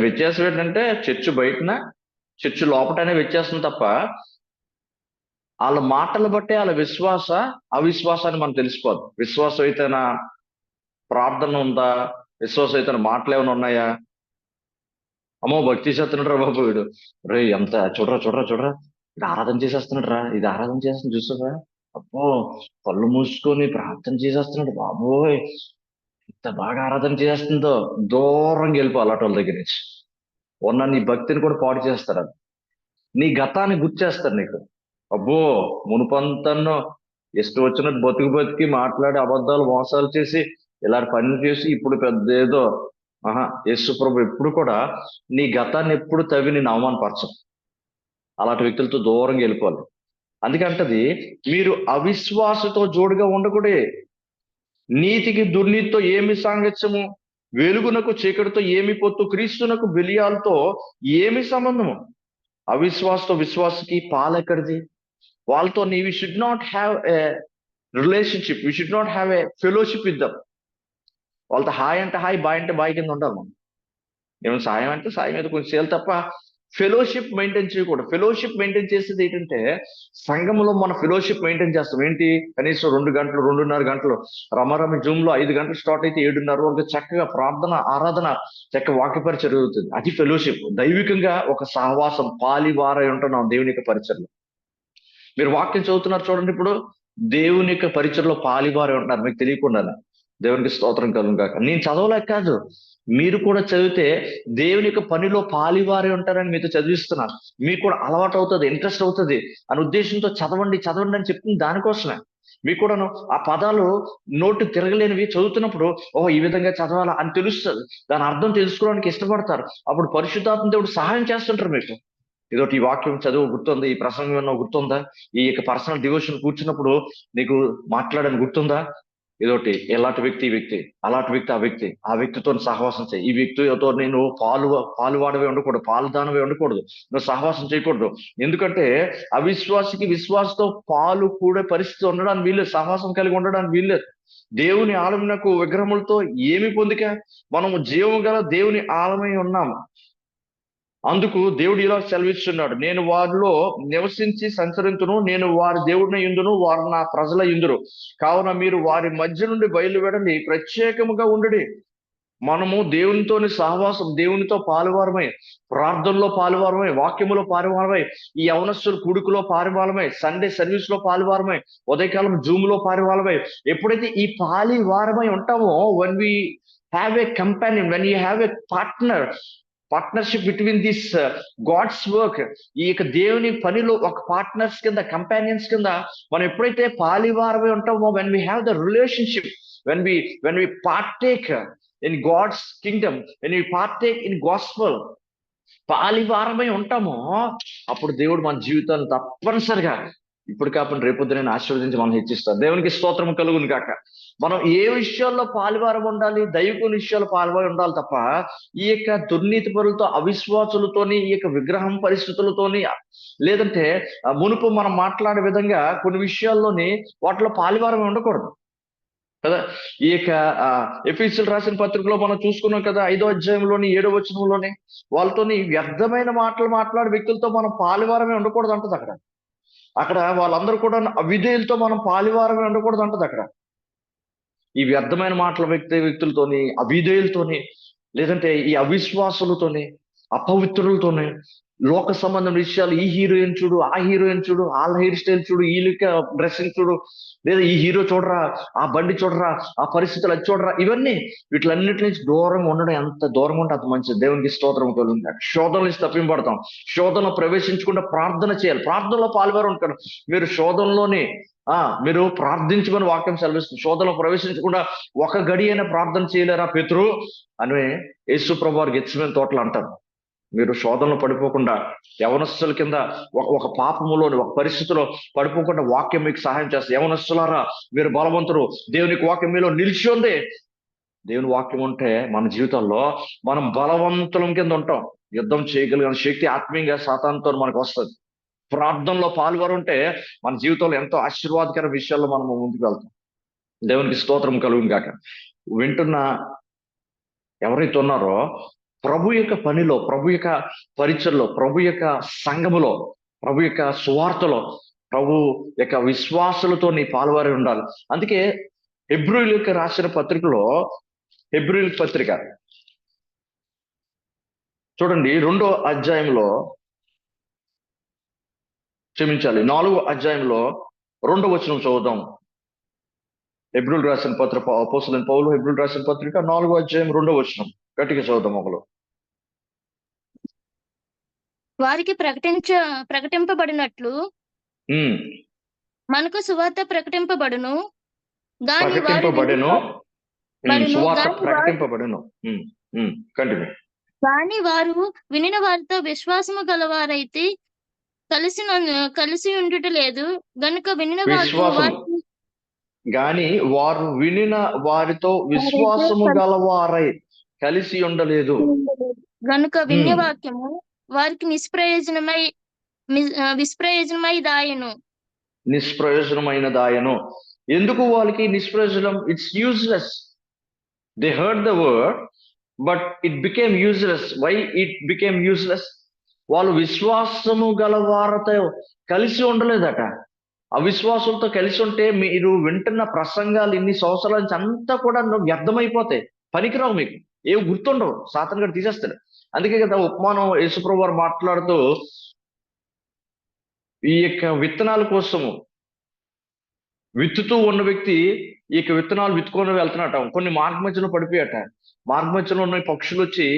వ్యత్యాసం ఏంటంటే చర్చు బయటన, చర్చు లోపటనే వ్యత్యాసం తప్ప వాళ్ళ మాటలు బట్టే వాళ్ళ అవిశ్వాసాన్ని మనం తెలిసిపోదు. విశ్వాసం అయితేనా ప్రార్థన ఉందా? విశ్వాసం అయితేనా మాటలు ఏమైనా ఉన్నాయా? అమ్మో భక్తి చేస్తున్నాడు రా బాబు వీడు, రే ఎంత చూడరా ఇది ఆరాధన చేసేస్తున్నాడు రా, ఇది ఆరాధన చేస్తున్నా చూసారా, అబ్బో కళ్ళు మూసుకొని ప్రార్థన చేసేస్తున్నాడు బాబోయ్, ఎంత బాగా ఆరాధన చేస్తుందో దూరంగా వెళ్ళిపో అలాంటి వాళ్ళ దగ్గర నుంచి. ఉన్న నీ భక్తిని కూడా పాడు చేస్తారు. అది నీ గతాన్ని గుర్తు చేస్తారు నీకు. అబ్బో, మునుపంతను ఇష్టం వచ్చినట్టు బతుకు బతికి మాట్లాడి అబద్ధాలు మోసాలు చేసి ఇలాంటి పనులు చేసి ఇప్పుడు పెద్ద ఏదో. ఆహా, యేసు ప్రభు ఎప్పుడు కూడా నీ గతాన్ని ఎప్పుడు తవ్వి నేను అవమానపరచం. అలాంటి వ్యక్తులతో దూరంగా వెళ్ళిపోవాలి. అందుకంటది మీరు అవిశ్వాసతో జోడుగా ఉండకూడే. నీతికి దుర్నీతితో ఏమి సాంగత్యము, వెలుగునకు చీకటితో ఏమి పొత్తు, క్రీస్తునకు బెలియాలతో ఏమి సంబంధము. అవిశ్వాసతో విశ్వాసకి పాలెక్కడిది? వాళ్ళతో we should not have a relationship, we should not have a fellowship with them. వాళ్ళతో హాయ్ అంటే హాయ్, బాయ్ అంటే బాయ్ కింద ఉండాలి మనం. ఏమైనా సాయం అంటే సాయం మీద కొంచెం చేయాలి తప్ప ఫెలోషిప్ మెయింటైన్ చేయకూడదు. ఫెలోషిప్ మెయింటైన్ చేసేది ఏంటంటే, సంఘంలో మన ఫెలోషిప్ మెయింటైన్ చేస్తాం. ఏంటి, కనీసం 2 గంటలు 2.5 గంటలు రమారమి జూమ్ లో 5 గంటలు స్టార్ట్ అయితే 7:30 వరకు చక్కగా ప్రార్థన ఆరాధన, చక్క వాక్యపరిచయం జరుగుతుంది. అది ఫెలోషిప్. దైవికంగా ఒక సహవాసం, పాలివారై ఉంటున్నాం దేవుని యొక్క పరిచయలో. మీరు వాక్యం చదువుతున్నారు చూడండి, ఇప్పుడు దేవుని యొక్క పరిచయలో పాలివారై ఉంటున్నారు మీకు తెలియకుండానే. దేవునికి స్తోత్రం కలుగును గాక. నేను చదవలేక కాదు, మీరు కూడా చదివితే దేవుని యొక్క పనిలో పాలివారే ఉంటారని మీతో చదివిస్తున్నాను. మీకు కూడా అలవాటు అవుతుంది, ఇంట్రెస్ట్ అవుతుంది అనే ఉద్దేశంతో చదవండి చదవండి అని చెప్తుంది దానికోసమే. మీకు కూడాను ఆ పదాలు నోటు తిరగలేనివి చదువుతున్నప్పుడు ఓహో ఈ విధంగా చదవాలా అని తెలుస్తుంది. దాని అర్థం తెలుసుకోవడానికి ఇష్టపడతారు. అప్పుడు పరిశుద్ధాత్మ దేవుడు సహాయం చేస్తుంటారు మీకు. ఇదొకటి, ఈ వాక్యం చదువు గుర్తుందా, ఈ ప్రసంగం ఏమన్నా గుర్తుందా, ఈ యొక్క పర్సనల్ డివోషన్ కూర్చున్నప్పుడు నీకు మాట్లాడని గుర్తుందా, ఇదొకటి. ఎలాంటి వ్యక్తి ఈ వ్యక్తి, అలాంటి వ్యక్తి ఆ వ్యక్తి, ఆ వ్యక్తితో సహవాసం చేయి. ఈ వ్యక్తితో నేను పాలువాడవే ఉండకూడదు, పాలుదానవే ఉండకూడదు, నువ్వు సహవాసం చేయకూడదు. ఎందుకంటే అవిశ్వాసికి విశ్వాసతో పాలు కూడే పరిస్థితి ఉండడానికి వీల్లేదు, సహవాసం కలిగి ఉండడానికి వీల్లేదు. దేవుని ఆలమునకు విగ్రహములతో ఏమి పొందిక, మనము జీవము గల దేవుని ఆలమై ఉన్నాము. అందుకు దేవుడు ఇలా సెలవిస్తున్నాడు, నేను వారిలో నివసించి సంచరించును, నేను వారి దేవుడిని యుందును, వారు నా ప్రజల యుందురు. కావున మీరు వారి మధ్య నుండి బయలువెడలి ప్రత్యేకముగా ఉండడి. మనము దేవునితోని సహవాసం, దేవునితో పాలువారమై, ప్రార్థనలో పాలువారమై, వాక్యములో పాలువారమై, ఈ యవనస్తుల కూడుకులో పాలువారమై, సండే సర్వీస్ లో పాలువారమై, ఉదయకాలం జూమ్ లో పాలువారమై. ఎప్పుడైతే ఈ పాలివారమై ఉంటామో, when we have a companion, when you have a partnership between this God's work, ఈ యొక్క దేవుని పనిలో ఒక పార్ట్నర్స్ కింద, కంపానియన్స్ కింద మనం ఎప్పుడైతే పాలివారమై ఉంటామో, when we have the relationship, when we partake in God's kingdom, when we partake in gospel, పాలివారమై ఉంటామో, అప్పుడు దేవుడు మన జీవితాన్ని తప్పనిసరిగా ఇప్పుడు కాకుండా రేపొద్దున ఆశీర్వదించి మనం హెచ్చిస్తారు. దేవునికి స్తోత్రం కలుగును గాక. మనం ఏ విషయాల్లో పాలువారం ఉండాలి, దైవిక విషయాల్లో పాల్వారి ఉండాలి తప్ప ఈ యొక్క దుర్నీతి పరులతో, అవిశ్వాసులతోని, ఈ యొక్క విగ్రహం పరిస్థితులతోని, లేదంటే మునుపు మనం మాట్లాడే విధంగా కొన్ని విషయాల్లోని వాటిలో పాలువారం ఉండకూడదు కదా. ఈ యొక్క ఎఫీసీయులకు రాసిన పత్రికలో మనం చూసుకున్నాం కదా, 5వ అధ్యాయంలోని 7వ వచనంలోని వాళ్ళతోని వ్యర్థమైన మాటలు మాట్లాడే వ్యక్తులతో మనం పాలువారమే ఉండకూడదు అంటది అక్కడ. అక్కడ వాళ్ళందరూ కూడా అవిధేయులతో మనం పాలువారమే ఉండకూడదు అంటది అక్కడ. ఈ వ్యర్థమైన మాటల వ్యక్తులతోని, అవిధేయులతోని, లేదంటే ఈ అవిశ్వాసులతోని, అపవిత్రులతోని, లోక సంబంధం విషయాలు, ఈ హీరోయిన్ చూడు, ఆ హీరోయిన్ చూడు, వాళ్ళ హెయిర్ స్టైల్ చూడు, వీళ్ళ డ్రెస్సింగ్ చూడు, లేదా ఈ హీరో చూడరా, ఆ బండి చూడరా, ఆ పరిస్థితులు అది చూడరా, ఇవన్నీ వీటిలన్నిటి నుంచి దూరంగా ఉండడం ఎంత దూరంగా ఉంటే అంత మంచిది. దేవునికి స్తోత్రం కలుగుతుంది. శోధన నుంచి తప్పింపడతాం. శోధనలో ప్రవేశించకుండా ప్రార్థన చేయాలి, ప్రార్థనలో పాల్గొని ఉంటారు. మీరు శోధనలోనే మీరు ప్రార్థించుకొని వాక్యం సెలవిస్తుంది. శోధనలో ప్రవేశించకుండా ఒక గడి అయినా ప్రార్థన చేయలేరా పేతురు అని యేసు ప్రభువు వారు గెత్సేమనే తోటలు అంటారు. మీరు శోధనలో పడిపోకుండా, యవనస్తుల కింద ఒక పాపములోని ఒక పరిస్థితిలో పడిపోకుండా వాక్యం మీకు సహాయం చేస్తుంది. యవనస్తులారా మీరు బలవంతులు, దేవునికి వాక్యం మీలో నిలిచి ఉంది. దేవుని వాక్యం ఉంటే మన జీవితంలో మనం బలవంతులం కింద ఉంటాం. యుద్ధం చేయగలిగిన శక్తి ఆత్మీయంగా సాతానుతో మనకు వస్తుంది. ప్రార్థనలో పాల్గొని ఉంటే మన జీవితంలో ఎంతో ఆశీర్వాదకర విషయాల్లో మనం ముందుకు వెళ్తాం. దేవునికి స్తోత్రం కలుగును గాక. వింటున్న ఎవరైతే ఉన్నారో, ప్రభు యొక్క పనిలో, ప్రభు యొక్క పరిచయలో, ప్రభు యొక్క సంఘములో, ప్రభు యొక్క సువార్తలో, ప్రభు యొక్క విశ్వాసులతో నీ పాల్వారి ఉండాలి. అందుకే హెబ్రీయులకు రాసిన పత్రికలో, హెబ్రీయుల పత్రిక చూడండి 2వ అధ్యాయంలో, క్షమించాలి 4వ అధ్యాయంలో 2వ వచనం చదువుదాం. హెబ్రీయులు రాసిన పత్రిక అపోస్తలుడైన పౌలు హెబ్రీయులు రాసిన పత్రిక 4వ అధ్యాయం 2వ వచనం. గట్టిగా చదువుదాం ఒకరు. వారికి ప్రకటింపబడినట్లు ఉమ్, మనకు సువార్త ప్రకటింపబడును. గాని వారు ప్రకటింపబడెను. సువార్త గాని వారు ప్రకటింపబడెను. కంటిన్యూ. గాని వారు వినిన వారితో విశ్వాసము గలవారైతే కలిసి ఉండుట లేదు. గనుక వినిన విశ్వాసం గాని వారు వినిన వారితో విశ్వాసము గలవారై కలిసి ఉండలేదు. గనుక విన్న వాక్యము వారికి నిష్ప్రయోజనమై దాయను. నిష్ప్రయోజనమైనదాయను. ఎందుకు వాళ్ళకి నిష్ప్రయోజనం? It's useless. They heard the word but it became useless. Why it became useless? వాళ్ళు విశ్వాసము గల వారితో కలిసి ఉండలేదట. అవిశ్వాసులతో కలిసి ఉంటే మీరు వింటున్న ప్రసంగాలు ఇన్ని సంవత్సరాల నుంచి అంతా కూడా వ్యర్థమైపోతాయి, పనికిరావు, మీకు ఏవి గుర్తుండవు, సాతాను గారు తీసేస్తాడు. అందుకే కదా ఉపమానం యేసుప్రభువు వారు మాట్లాడుతూ ఈ యొక్క విత్తనాల కోసము విత్తుతూ ఉన్న వ్యక్తి ఈ యొక్క విత్తనాలు విత్తుకొని వెళ్తున్నట. కొన్ని మార్గ మధ్యలో పడిపోయాట. మార్గ మధ్యలో ఉన్న పక్షులు వచ్చి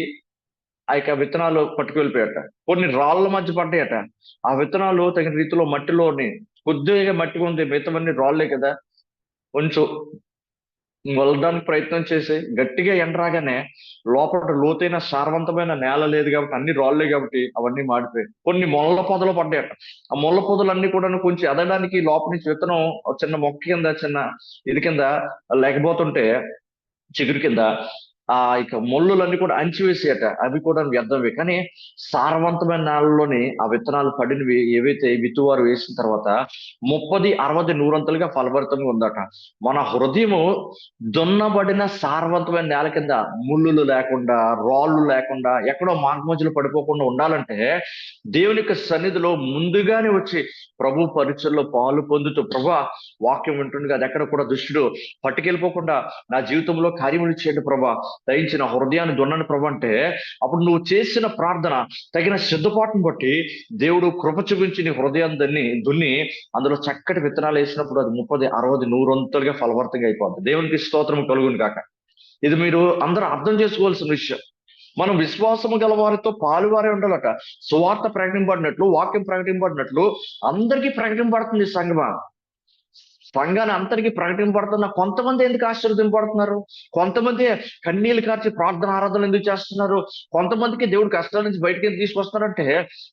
ఆ యొక్క విత్తనాలు పట్టుకెళ్ళిపోయాట. కొన్ని రాళ్ళ మధ్య పడ్డాయట. ఆ విత్తనాలు తగిన రీతిలో మట్టిలోని కొద్దిగా మట్టి ఉంది, మిగతావన్నీ రాళ్ళే కదా, కొంచెం మొలడానికి ప్రయత్నం చేసి గట్టిగా ఎండరాగానే లోపల లోతైన సారవంతమైన నేల లేదు కాబట్టి అన్ని రాళ్ళే కాబట్టి అవన్నీ మాడిపోయాయి. కొన్ని ముళ్ళ పొదలు పడ్డాయట. ఆ ముళ్ళ పొదలన్నీ కూడా కొంచెం ఎదగడానికి లోపల నుంచి విత్తనం చిన్న మొక్క కింద చిన్న ఇది కింద లేకపోతుంటే చిగురు కింద ఆ ఇక ముళ్ళులన్నీ కూడా అంచివేసేయట. అవి కూడా వ్యర్థమే. కానీ సారవంతమైన నేలలోని ఆ విత్తనాలు పడినవి ఏవైతే విత్తువారు వేసిన తర్వాత 30, 60, 100 ఫలభరితంగా ఉందట. మన హృదయము దున్నబడిన సారవంతమైన నేల కింద ముళ్ళులు లేకుండా, రాళ్ళు లేకుండా, ఎక్కడో మార్గమధ్యలో పడిపోకుండా ఉండాలంటే దేవుని యొక్క సన్నిధిలో ముందుగానే వచ్చి ప్రభు పరీక్షల్లో పాలు పొందుతూ ప్రభా వాక్యం వింటుండగా అది ఎక్కడ కూడా దుష్టుడు పట్టుకెళ్ళిపోకుండా నా జీవితంలో కార్యములు చేయండి ప్రభా, దయించిన హృదయాన్ని దున్నని ప్రభు అంటే అప్పుడు నువ్వు చేసిన ప్రార్థన తగిన సిద్ధపాటును బట్టి దేవుడు కృప చూపించి నీ హృదయాన్ని దున్ని అందులో చక్కటి విత్తనాలు వేసినప్పుడు అది 30, 60, 100 ఫలవర్తంగా అయిపోద్ది. దేవునికి స్తోత్రం కలుగును కాక. ఇది మీరు అందరూ అర్థం చేసుకోవాల్సిన విషయం. మనం విశ్వాసము గల వారితో పాలువారే ఉండాలట. సువార్త ప్రకటింపబడినట్లు, వాక్యం ప్రకటింపబడినట్లు అందరికీ ప్రకటింపబడుతుంది. సంఘాన్ని అందరికీ ప్రకటింపబడుతున్న కొంతమంది ఎందుకు ఆశీర్వదింపబడుతున్నారు? కొంతమంది కన్నీళ్లు కార్చి ప్రార్థన ఆరాధనలు ఎందుకు చేస్తున్నారు? కొంతమందికి దేవుడు కష్టాల నుంచి బయటకి ఎందుకు తీసుకొస్తున్నారంటే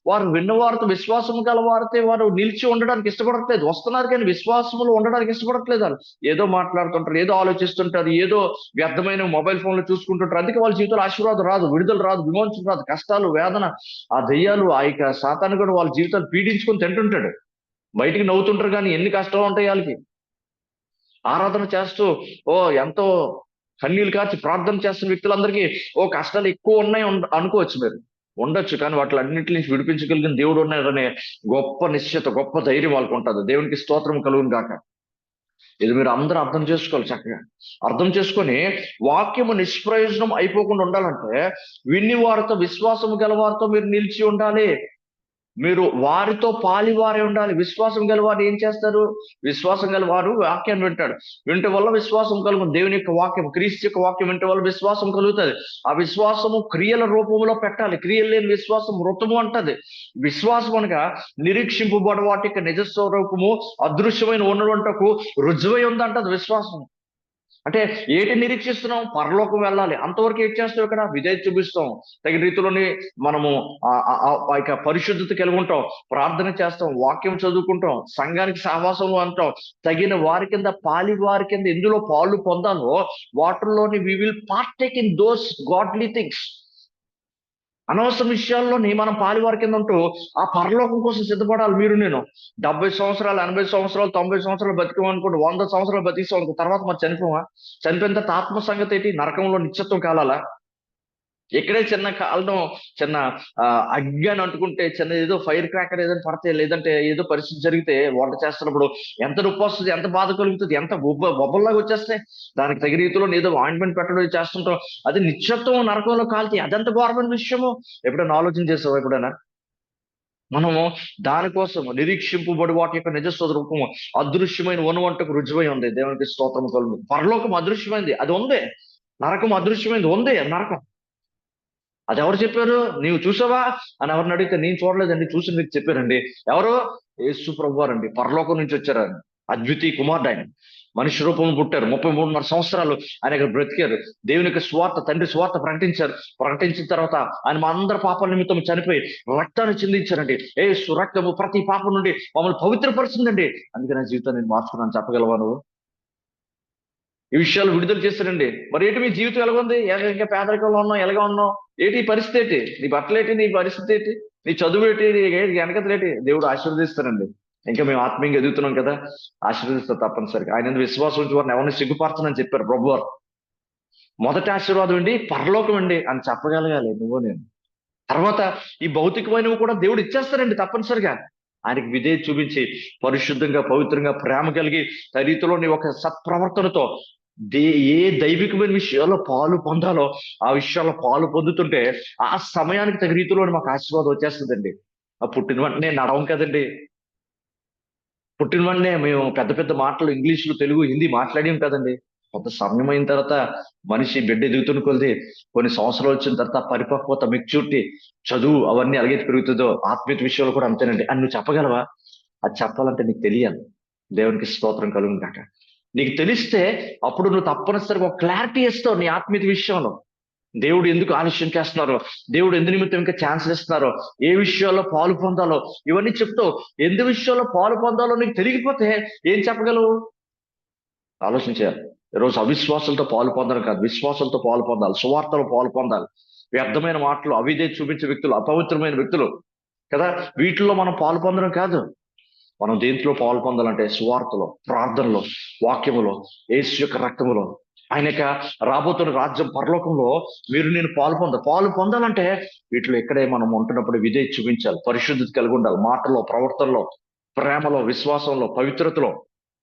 వారు విన్నవారితో విశ్వాసం గల వారితో వారు నిలిచి ఉండడానికి ఇష్టపడట్లేదు. వస్తున్నారు కానీ విశ్వాసములు ఉండడానికి ఇష్టపడట్లేదు. వాళ్ళు ఏదో మాట్లాడుతుంటారు, ఏదో ఆలోచిస్తుంటారు, ఏదో వ్యర్థమైన మొబైల్ ఫోన్లు చూసుకుంటుంటారు. అందుకే వాళ్ళ జీవితంలో ఆశీర్వాదం రాదు, విడుదల రాదు, విమోచన రాదు. కష్టాలు, వేదన, ఆ దయ్యాలు, ఆ యొక్క సాతాను కూడా వాళ్ళ జీవితాలు పీడించుకొని తింటుంటాడు. బయటికి నవ్వుతుంటారు కానీ ఎన్ని కష్టాలు ఉంటాయి వాళ్ళకి. ఆరాధన చేస్తూ ఎంతో కన్నీళ్ళు కార్చి ప్రార్థన చేస్తున్న వ్యక్తులందరికీ కష్టాలు ఎక్కువ ఉన్నాయి అనుకోవచ్చు, మీరు ఉండొచ్చు. కానీ వాటి అన్నింటి నుంచి విడిపించగలిగిన దేవుడు ఉన్నాడనే గొప్ప నిశ్చయత, గొప్ప ధైర్యం వాళ్ళకు ఉంటుంది. దేవునికి స్తోత్రం కలుగును గాక. ఇది మీరు అందరూ అర్థం చేసుకోవాలి. చక్కగా అర్థం చేసుకొని వాక్యము నిష్ప్రయోజనం అయిపోకుండా ఉండాలంటే విన్ని వారితో, విశ్వాసము గల వారితో మీరు నిలిచి ఉండాలి. మీరు వారితో పాలివారే ఉండాలి. విశ్వాసం గలవారు ఏం చేస్తారు? విశ్వాసం గలవారు వాక్యాన్ని వింటాడు. వింటే వల్ల విశ్వాసం కలుగుతుంది. దేవుని యొక్క వాక్యం, క్రీస్తు యొక్క వాక్యం వింటే వల్ల విశ్వాసం కలుగుతుంది. ఆ విశ్వాసము క్రియల రూపంలో పెట్టాలి. క్రియలు లేని విశ్వాసం మృతము అంటది. విశ్వాసం అనగా నిరీక్షింపబడ వాటి యొక్క నిజ స్వరూపము అదృశ్యమైన ఉన్నటువంటకు రుజువై ఉందంటది విశ్వాసం. అంటే ఏటి నిరీక్షిస్తున్నాం? పరలోకం వెళ్ళాలి. అంతవరకు ఏం చేస్తాం? ఇక్కడ విధేయత చూపిస్తాం, తగిన రీతిలోని మనము ఆ యొక్క పరిశుద్ధత కలిగి ఉంటాం, ప్రార్థన చేస్తాం, వాక్యం చదువుకుంటాం, సంఘానికి సహవాసంలో అంటాం. తగిన వారి కింద, పాలి వారి కింద ఎందులో పాలు పొందాలో వాటిల్లోని we will partake in those godly things. అనవసర విషయాల్లోని మనం పాలివారి కింద ఉంటూ ఆ పరలోకం కోసం సిద్ధపడాలి. మీరు నేను 70 సంవత్సరాలు, 80 సంవత్సరాలు, 90 సంవత్సరాలు బతికామనుకోండి, 100 సంవత్సరాలు బతికాం, తర్వాత మరి చనిపోవా? చనిపోయిన తర్వాత ఆత్మ సంగతి ఏంటి? నరకంలో నిత్యత్వం కాలాలా? ఇక్కడే చిన్న కాలడం, చిన్న అగ్గి అని అంటుకుంటే, చిన్న ఏదో ఫైర్ క్రాకర్ ఏదైనా పడితే, లేదంటే ఏదో పరిస్థితి జరిగితే వంట చేస్తున్నప్పుడు ఎంత నొప్పి వస్తుంది, ఎంత బాధ కలుగుతుంది, ఎంత బొబ్బల్లాగా వచ్చేస్తాయి. దానికి తగిన రీతిలో ఏదో ఆయింట్మెంట్ పెట్టడం చేస్తుంటాం. అది నిత్యత్వం నరకంలో కాల్చి అదంత ఘోరమైన విషయము. ఎప్పుడైనా ఆలోచన చేసావా? ఎప్పుడైనా మనము దానికోసం నిరీక్షింపబడి వాటి యొక్క నిజ స్వరూపము అదృశ్యమైన వనువంటకు రుజువై ఉంది. దేవునికి స్తోత్రం కలుగు. పరలోకం అదృశ్యమైంది, అది ఉంది. నరకం అదృశ్యమైంది, ఉంది నరకం. అది ఎవరు చెప్పారు? నీవు చూసావా అని ఎవరిని అడిగితే నేను చూడలేదండి, చూసి మీకు చెప్పారండి. ఎవరు? యేసు ప్రభు వారండి. పరలోకం నుంచి వచ్చారండి. అద్వితీయ కుమారుడు ఆయన. మనిషి రూపం పుట్టారు. 33.5 సంవత్సరాలు ఆయన ఇక్కడ బ్రతికారు. దేవుని యొక్క స్వార్థ, తండ్రి స్వార్థ ప్రకటించారు. ప్రకటించిన తర్వాత ఆయన మా అందరి పాపాల నిమిత్తం చనిపోయి రక్తాన్ని చిందించారండి. యేసు రక్తము ప్రతి పాపం నుండి మమ్మల్ని పవిత్రపరుస్తుందండి. అందుకే నా జీవితాన్ని నేను మార్చుకున్నాను. చెప్పగలవా నువ్వు? ఈ విషయాలు విడుదల చేస్తారండి. మరి ఏంటి మీ జీవితం ఎలాగుంది? ఇంకా పేదరికంలో ఉన్నావు, ఎలాగా ఉన్నావు? ఏంటి ఈ పరిస్థితి ఏంటి? నీ బట్టలు ఏంటి? నీ పరిస్థితి ఏంటి? నీ చదువు ఏంటి? నీ వెనకతలు ఏంటి? దేవుడు ఆశీర్వదిస్తారండి. ఇంకా మేము ఆత్మీయంగా ఎదుగుతున్నాం కదా, ఆశీర్వదిస్తారు తప్పనిసరిగా. ఆయన మీద విశ్వాసం ఉంచి వారిని ఎవరిని సిగ్గుపరచనని చెప్పారు ప్రభు వారు. మొదటి ఆశీర్వాదం అండి పరలోకం అండి అని చెప్పగలగాలి నువ్వు నేను. తర్వాత ఈ భౌతికమైనవి కూడా దేవుడు ఇచ్చేస్తారండి తప్పనిసరిగా. ఆయనకి విధేయత చూపించి పరిశుద్ధంగా, పవిత్రంగా, ప్రేమ కలిగి రీతిలోని ఒక సత్ప్రవర్తనతో ఏ దైవికమైన విషయాల్లో పాలు పొందాలో ఆ విషయాల్లో పాలు పొందుతుంటే ఆ సమయానికి తగిన రీతిలో మాకు ఆశీర్వాదం వచ్చేస్తుందండి. ఆ పుట్టిన వెంటనే నడవం కదండి. పుట్టిన వెంటనే మేము పెద్ద పెద్ద మాటలు ఇంగ్లీషులో, తెలుగు, హిందీ మాట్లాడాం కదండి. కొంత సమయం అయిన తర్వాత మనిషి బిడ్డ ఎదుగుతున్న కొలిది కొన్ని సంవత్సరాలు వచ్చిన తర్వాత పరిపక్వత, మెచ్యూరిటీ, చదువు అవన్నీ అలాగే పెరుగుతుందో ఆత్మీయత విషయంలో కూడా అంతేనండి. అని నువ్వు చెప్పగలవా? అది చెప్పాలంటే నీకు తెలియాలి. దేవునికి స్తోత్రం కలుగును కాక. నీకు తెలిస్తే అప్పుడు నువ్వు తప్పనిసరిగా ఒక క్లారిటీ ఇస్తావు నీ ఆత్మీయత విషయంలో. దేవుడు ఎందుకు ఆలస్యం చేస్తున్నారో, దేవుడు ఎందు నిమిత్తం ఇంకా ఛాన్సెస్ ఇస్తున్నారో, ఏ విషయాల్లో పాలు పొందాలో ఇవన్నీ చెప్తావు. ఎందు విషయాల్లో పాలు పొందాలో నీకు తెలియకపోతే ఏం చెప్పగలవు? ఆలోచించాలి. ఈరోజు అవిశ్వాసాలతో పాలు పొందడం కాదు, విశ్వాసాలతో పాలు పొందాలి, సువార్తలో పాలు పొందాలి. వ్యర్థమైన మాటలు, అవిధేయత చూపించే వ్యక్తులు, అపవిత్రమైన వ్యక్తులు కదా, వీటిల్లో మనం పాలు పొందడం కాదు. మనం దేంట్లో పాలు పొందాలంటే సువార్తలో, ప్రార్థనలో, వాక్యములో, యేసు యొక్క రక్తములో, ఆయన యొక్క రాబోతున్న రాజ్యం పరలోకంలో మీరు నేను పాలు పొందాలంటే వీటిలో ఎక్కడే మనం ఉంటున్నప్పుడు విధేయత చూపించాలి, పరిశుద్ధత కలిగి ఉండాలి. మాటలో, ప్రవర్తనలో, ప్రేమలో, విశ్వాసంలో, పవిత్రతలో,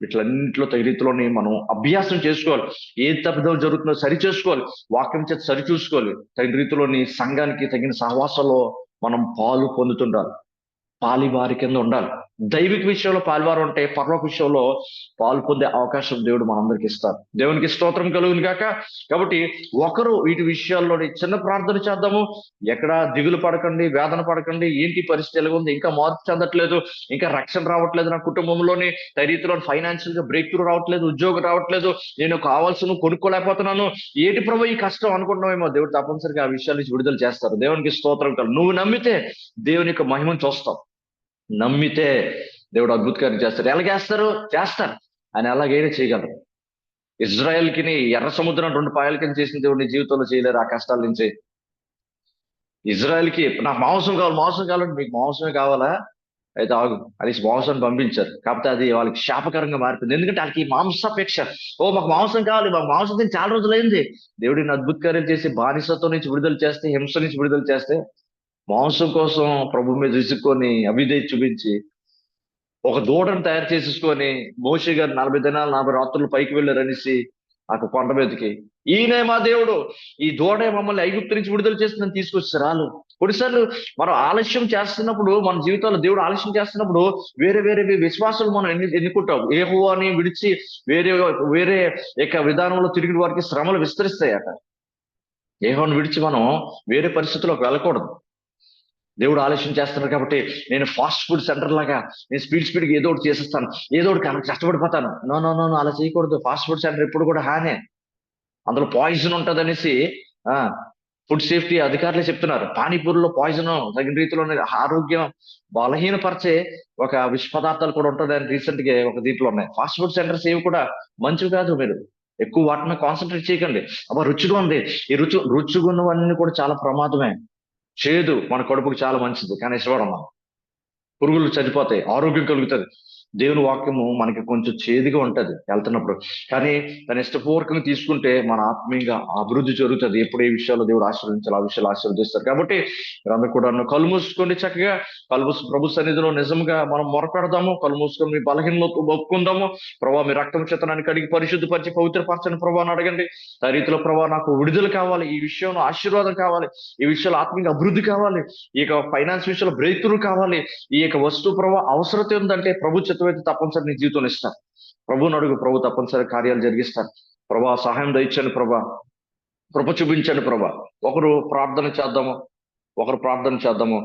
వీటిలన్నింటిలో తగిన రీతిలోని మనం అభ్యాసం చేసుకోవాలి. ఏ తప్పిదం జరుగుతుందో సరి చేసుకోవాలి, వాక్యం చేత సరి చూసుకోవాలి. తగిన రీతిలోని సంఘానికి తగిన సహవాసంలో మనం పాలు పొందుతుండాలి, పాలివారి కింద ఉండాలి. దైవిక విషయంలో పాలువారు ఉంటే పరలోక విషయంలో పాలు పొందే అవకాశం దేవుడు మనందరికి ఇస్తారు. దేవునికి స్తోత్రం కలుగును గాక. కాబట్టి ఒకరు వీటి విషయాల్లో చిన్న ప్రార్థన చేద్దాము. ఎక్కడ దిగులు పడకండి, వేదన పడకండి. ఏంటి పరిస్థితి ఎలా ఉంది? ఇంకా మార్పు చెందట్లేదు, ఇంకా రక్షణ రావట్లేదు, నా కుటుంబంలోని రీతిలో ఫైనాన్షియల్ గా బ్రేక్ త్రూ రావట్లేదు, ఉద్యోగం రావట్లేదు, నేను కావాల్సిన కొనుక్కోలేకపోతున్నాను, ఏటి ప్రభు ఈ కష్టం అనుకుంటున్నామేమో. దేవుడు తప్పనిసరిగా ఆ విషయాల నుంచి విడుదల చేస్తారు. దేవునికి స్తోత్రం కలుగు. నువ్వు నమ్మితే దేవుని యొక్క మహిమను చూస్తావు. నమ్మితే దేవుడు అద్భుతకార్యం చేస్తారు. ఎలా చేస్తారు ఆయన ఎలాగైనా చేయగలరు. ఇజ్రాయెల్కి ఎర్ర సముద్రం 2 పాయల కింద చేసిన దేవుడు నీ జీవితంలో చేయలేరు. ఆ కష్టాల నుంచి ఇజ్రాయెల్కి నాకు మాంసం కావాలంటే మీకు మాంసమే కావాలా? అయితే ఆగు అనేసి మాంసాన్ని పంపించారు. కాకపోతే అది వాళ్ళకి శాపకరంగా మారిపోయింది. ఎందుకంటే వాళ్ళకి మాంసాపేక్ష. మాకు మాంసం కావాలి, మాకు మాంసం తిని చాలా రోజులైంది. దేవుడిని అద్భుతకార్యం చేసి బానిసత్వం నుంచి విడుదల చేస్తే, హింస నుంచి విడుదల చేస్తే, మాంసం కోసం ప్రభు మీద విసుక్కొని అవిధేయత చూపించి ఒక దూడను తయారు చేసేసుకొని మోషే గారు 40 దినాలు 40 రాత్రులు పైకి వెళ్ళారనేసి ఆ కొండ మీదకి, ఈయనే మా దేవుడు, ఈ దూడే మమ్మల్ని ఐగుప్తు నుంచి విడుదల చేసి నన్ను తీసుకొచ్చారు. వాళ్ళు కొన్నిసార్లు మనం ఆలస్యం చేస్తున్నప్పుడు, మన జీవితంలో దేవుడు ఆలస్యం చేస్తున్నప్పుడు వేరే వేరే విశ్వాసాలు మనం ఎన్నుకుంటాం. యెహోవాని విడిచి వేరే యొక్క విధానంలో తిరిగిన వారికి శ్రమలు విస్తరిస్తాయట. యెహోవాని విడిచి మనం వేరే పరిస్థితుల్లోకి వెళ్ళకూడదు. దేవుడు ఆలస్యం చేస్తున్నారు కాబట్టి నేను ఫాస్ట్ ఫుడ్ సెంటర్ లాగా నేను స్పీడ్గా ఏదో ఒకటి చేసేస్తాను, ఏదో ఒకటి కష్టపడిపోతాను. నో అలా చేయకూడదు. ఫాస్ట్ ఫుడ్ సెంటర్ ఎప్పుడు కూడా హానే, అందులో పాయిజన్ ఉంటుంది అనేసి ఫుడ్ సేఫ్టీ అధికారులే చెప్తున్నారు. పానీపూరిలో పాయిజన్ తగిన రీతిలో ఆరోగ్యం బలహీనపరిచే ఒక విష పదార్థాలు కూడా ఉంటుందని రీసెంట్ గా ఒక దీంట్లో ఉన్నాయి. ఫాస్ట్ ఫుడ్ సెంటర్స్ ఏవి కూడా మంచివి కాదు. మీరు ఎక్కువ వాటిని కాన్సన్ట్రేట్ చేయకండి. అబ్బా రుచిగా ఉంది, ఈ రుచిగా ఉన్నవన్నీ కూడా చాలా ప్రమాదమే. చేదు మన కడుపుకు చాలా మంచిది కానీ ఇష్టపడం మనం. పురుగులు చనిపోతాయి, ఆరోగ్యం కలుగుతుంది. దేవుని వాక్యము మనకి కొంచెం చేదుగా ఉంటది వెళ్తున్నప్పుడు, కానీ తన ఇష్టపూర్వకంగా తీసుకుంటే మన ఆత్మీయంగా అభివృద్ధి జరుగుతుంది. ఎప్పుడు ఏ విషయాల్లో దేవుడు ఆశీర్వదించాలి, ఆ విషయాలు ఆశీర్వదిస్తారు. కాబట్టి మీరందరూ కూడా కళ్ళు మూసుకోండి, చక్కగా కళ్ళు మూసి ప్రభు సన్నిధిలో నిజంగా మనం మొరపెడదాము. కళ్ళు మూసుకొని మీ బలహీనతో ఒప్పుకుందాము. ప్రభా, మీ రక్తం చేత నన్ను కడిగి పరిశుద్ధపరిచి పవిత్రపరచని ప్రభా అని అడగండి. ఆ రీతిలో ప్రభా, నాకు విడుదల కావాలి, ఈ విషయంలో ఆశీర్వాదం కావాలి, ఈ విషయంలో ఆత్మీయ అభివృద్ధి కావాలి, ఈ యొక్క ఫైనాన్స్ విషయంలో బ్రేక్ త్రూ కావాలి, ఈ యొక్క వస్తువు ప్రభా అవసరత ఉందంటే ప్రభు చిత్తమైతే తప్పనిసరి నీ జీవితంలో ఇస్తారు. ప్రభువుని అడుగు, ప్రభు తప్పనిసరి కార్యాలు జరిగిస్తారు. ప్రభా, సహాయం దయచండి ప్రభా, కృప చూపించండి ప్రభా. ఒకరు ప్రార్థన చేద్దాము.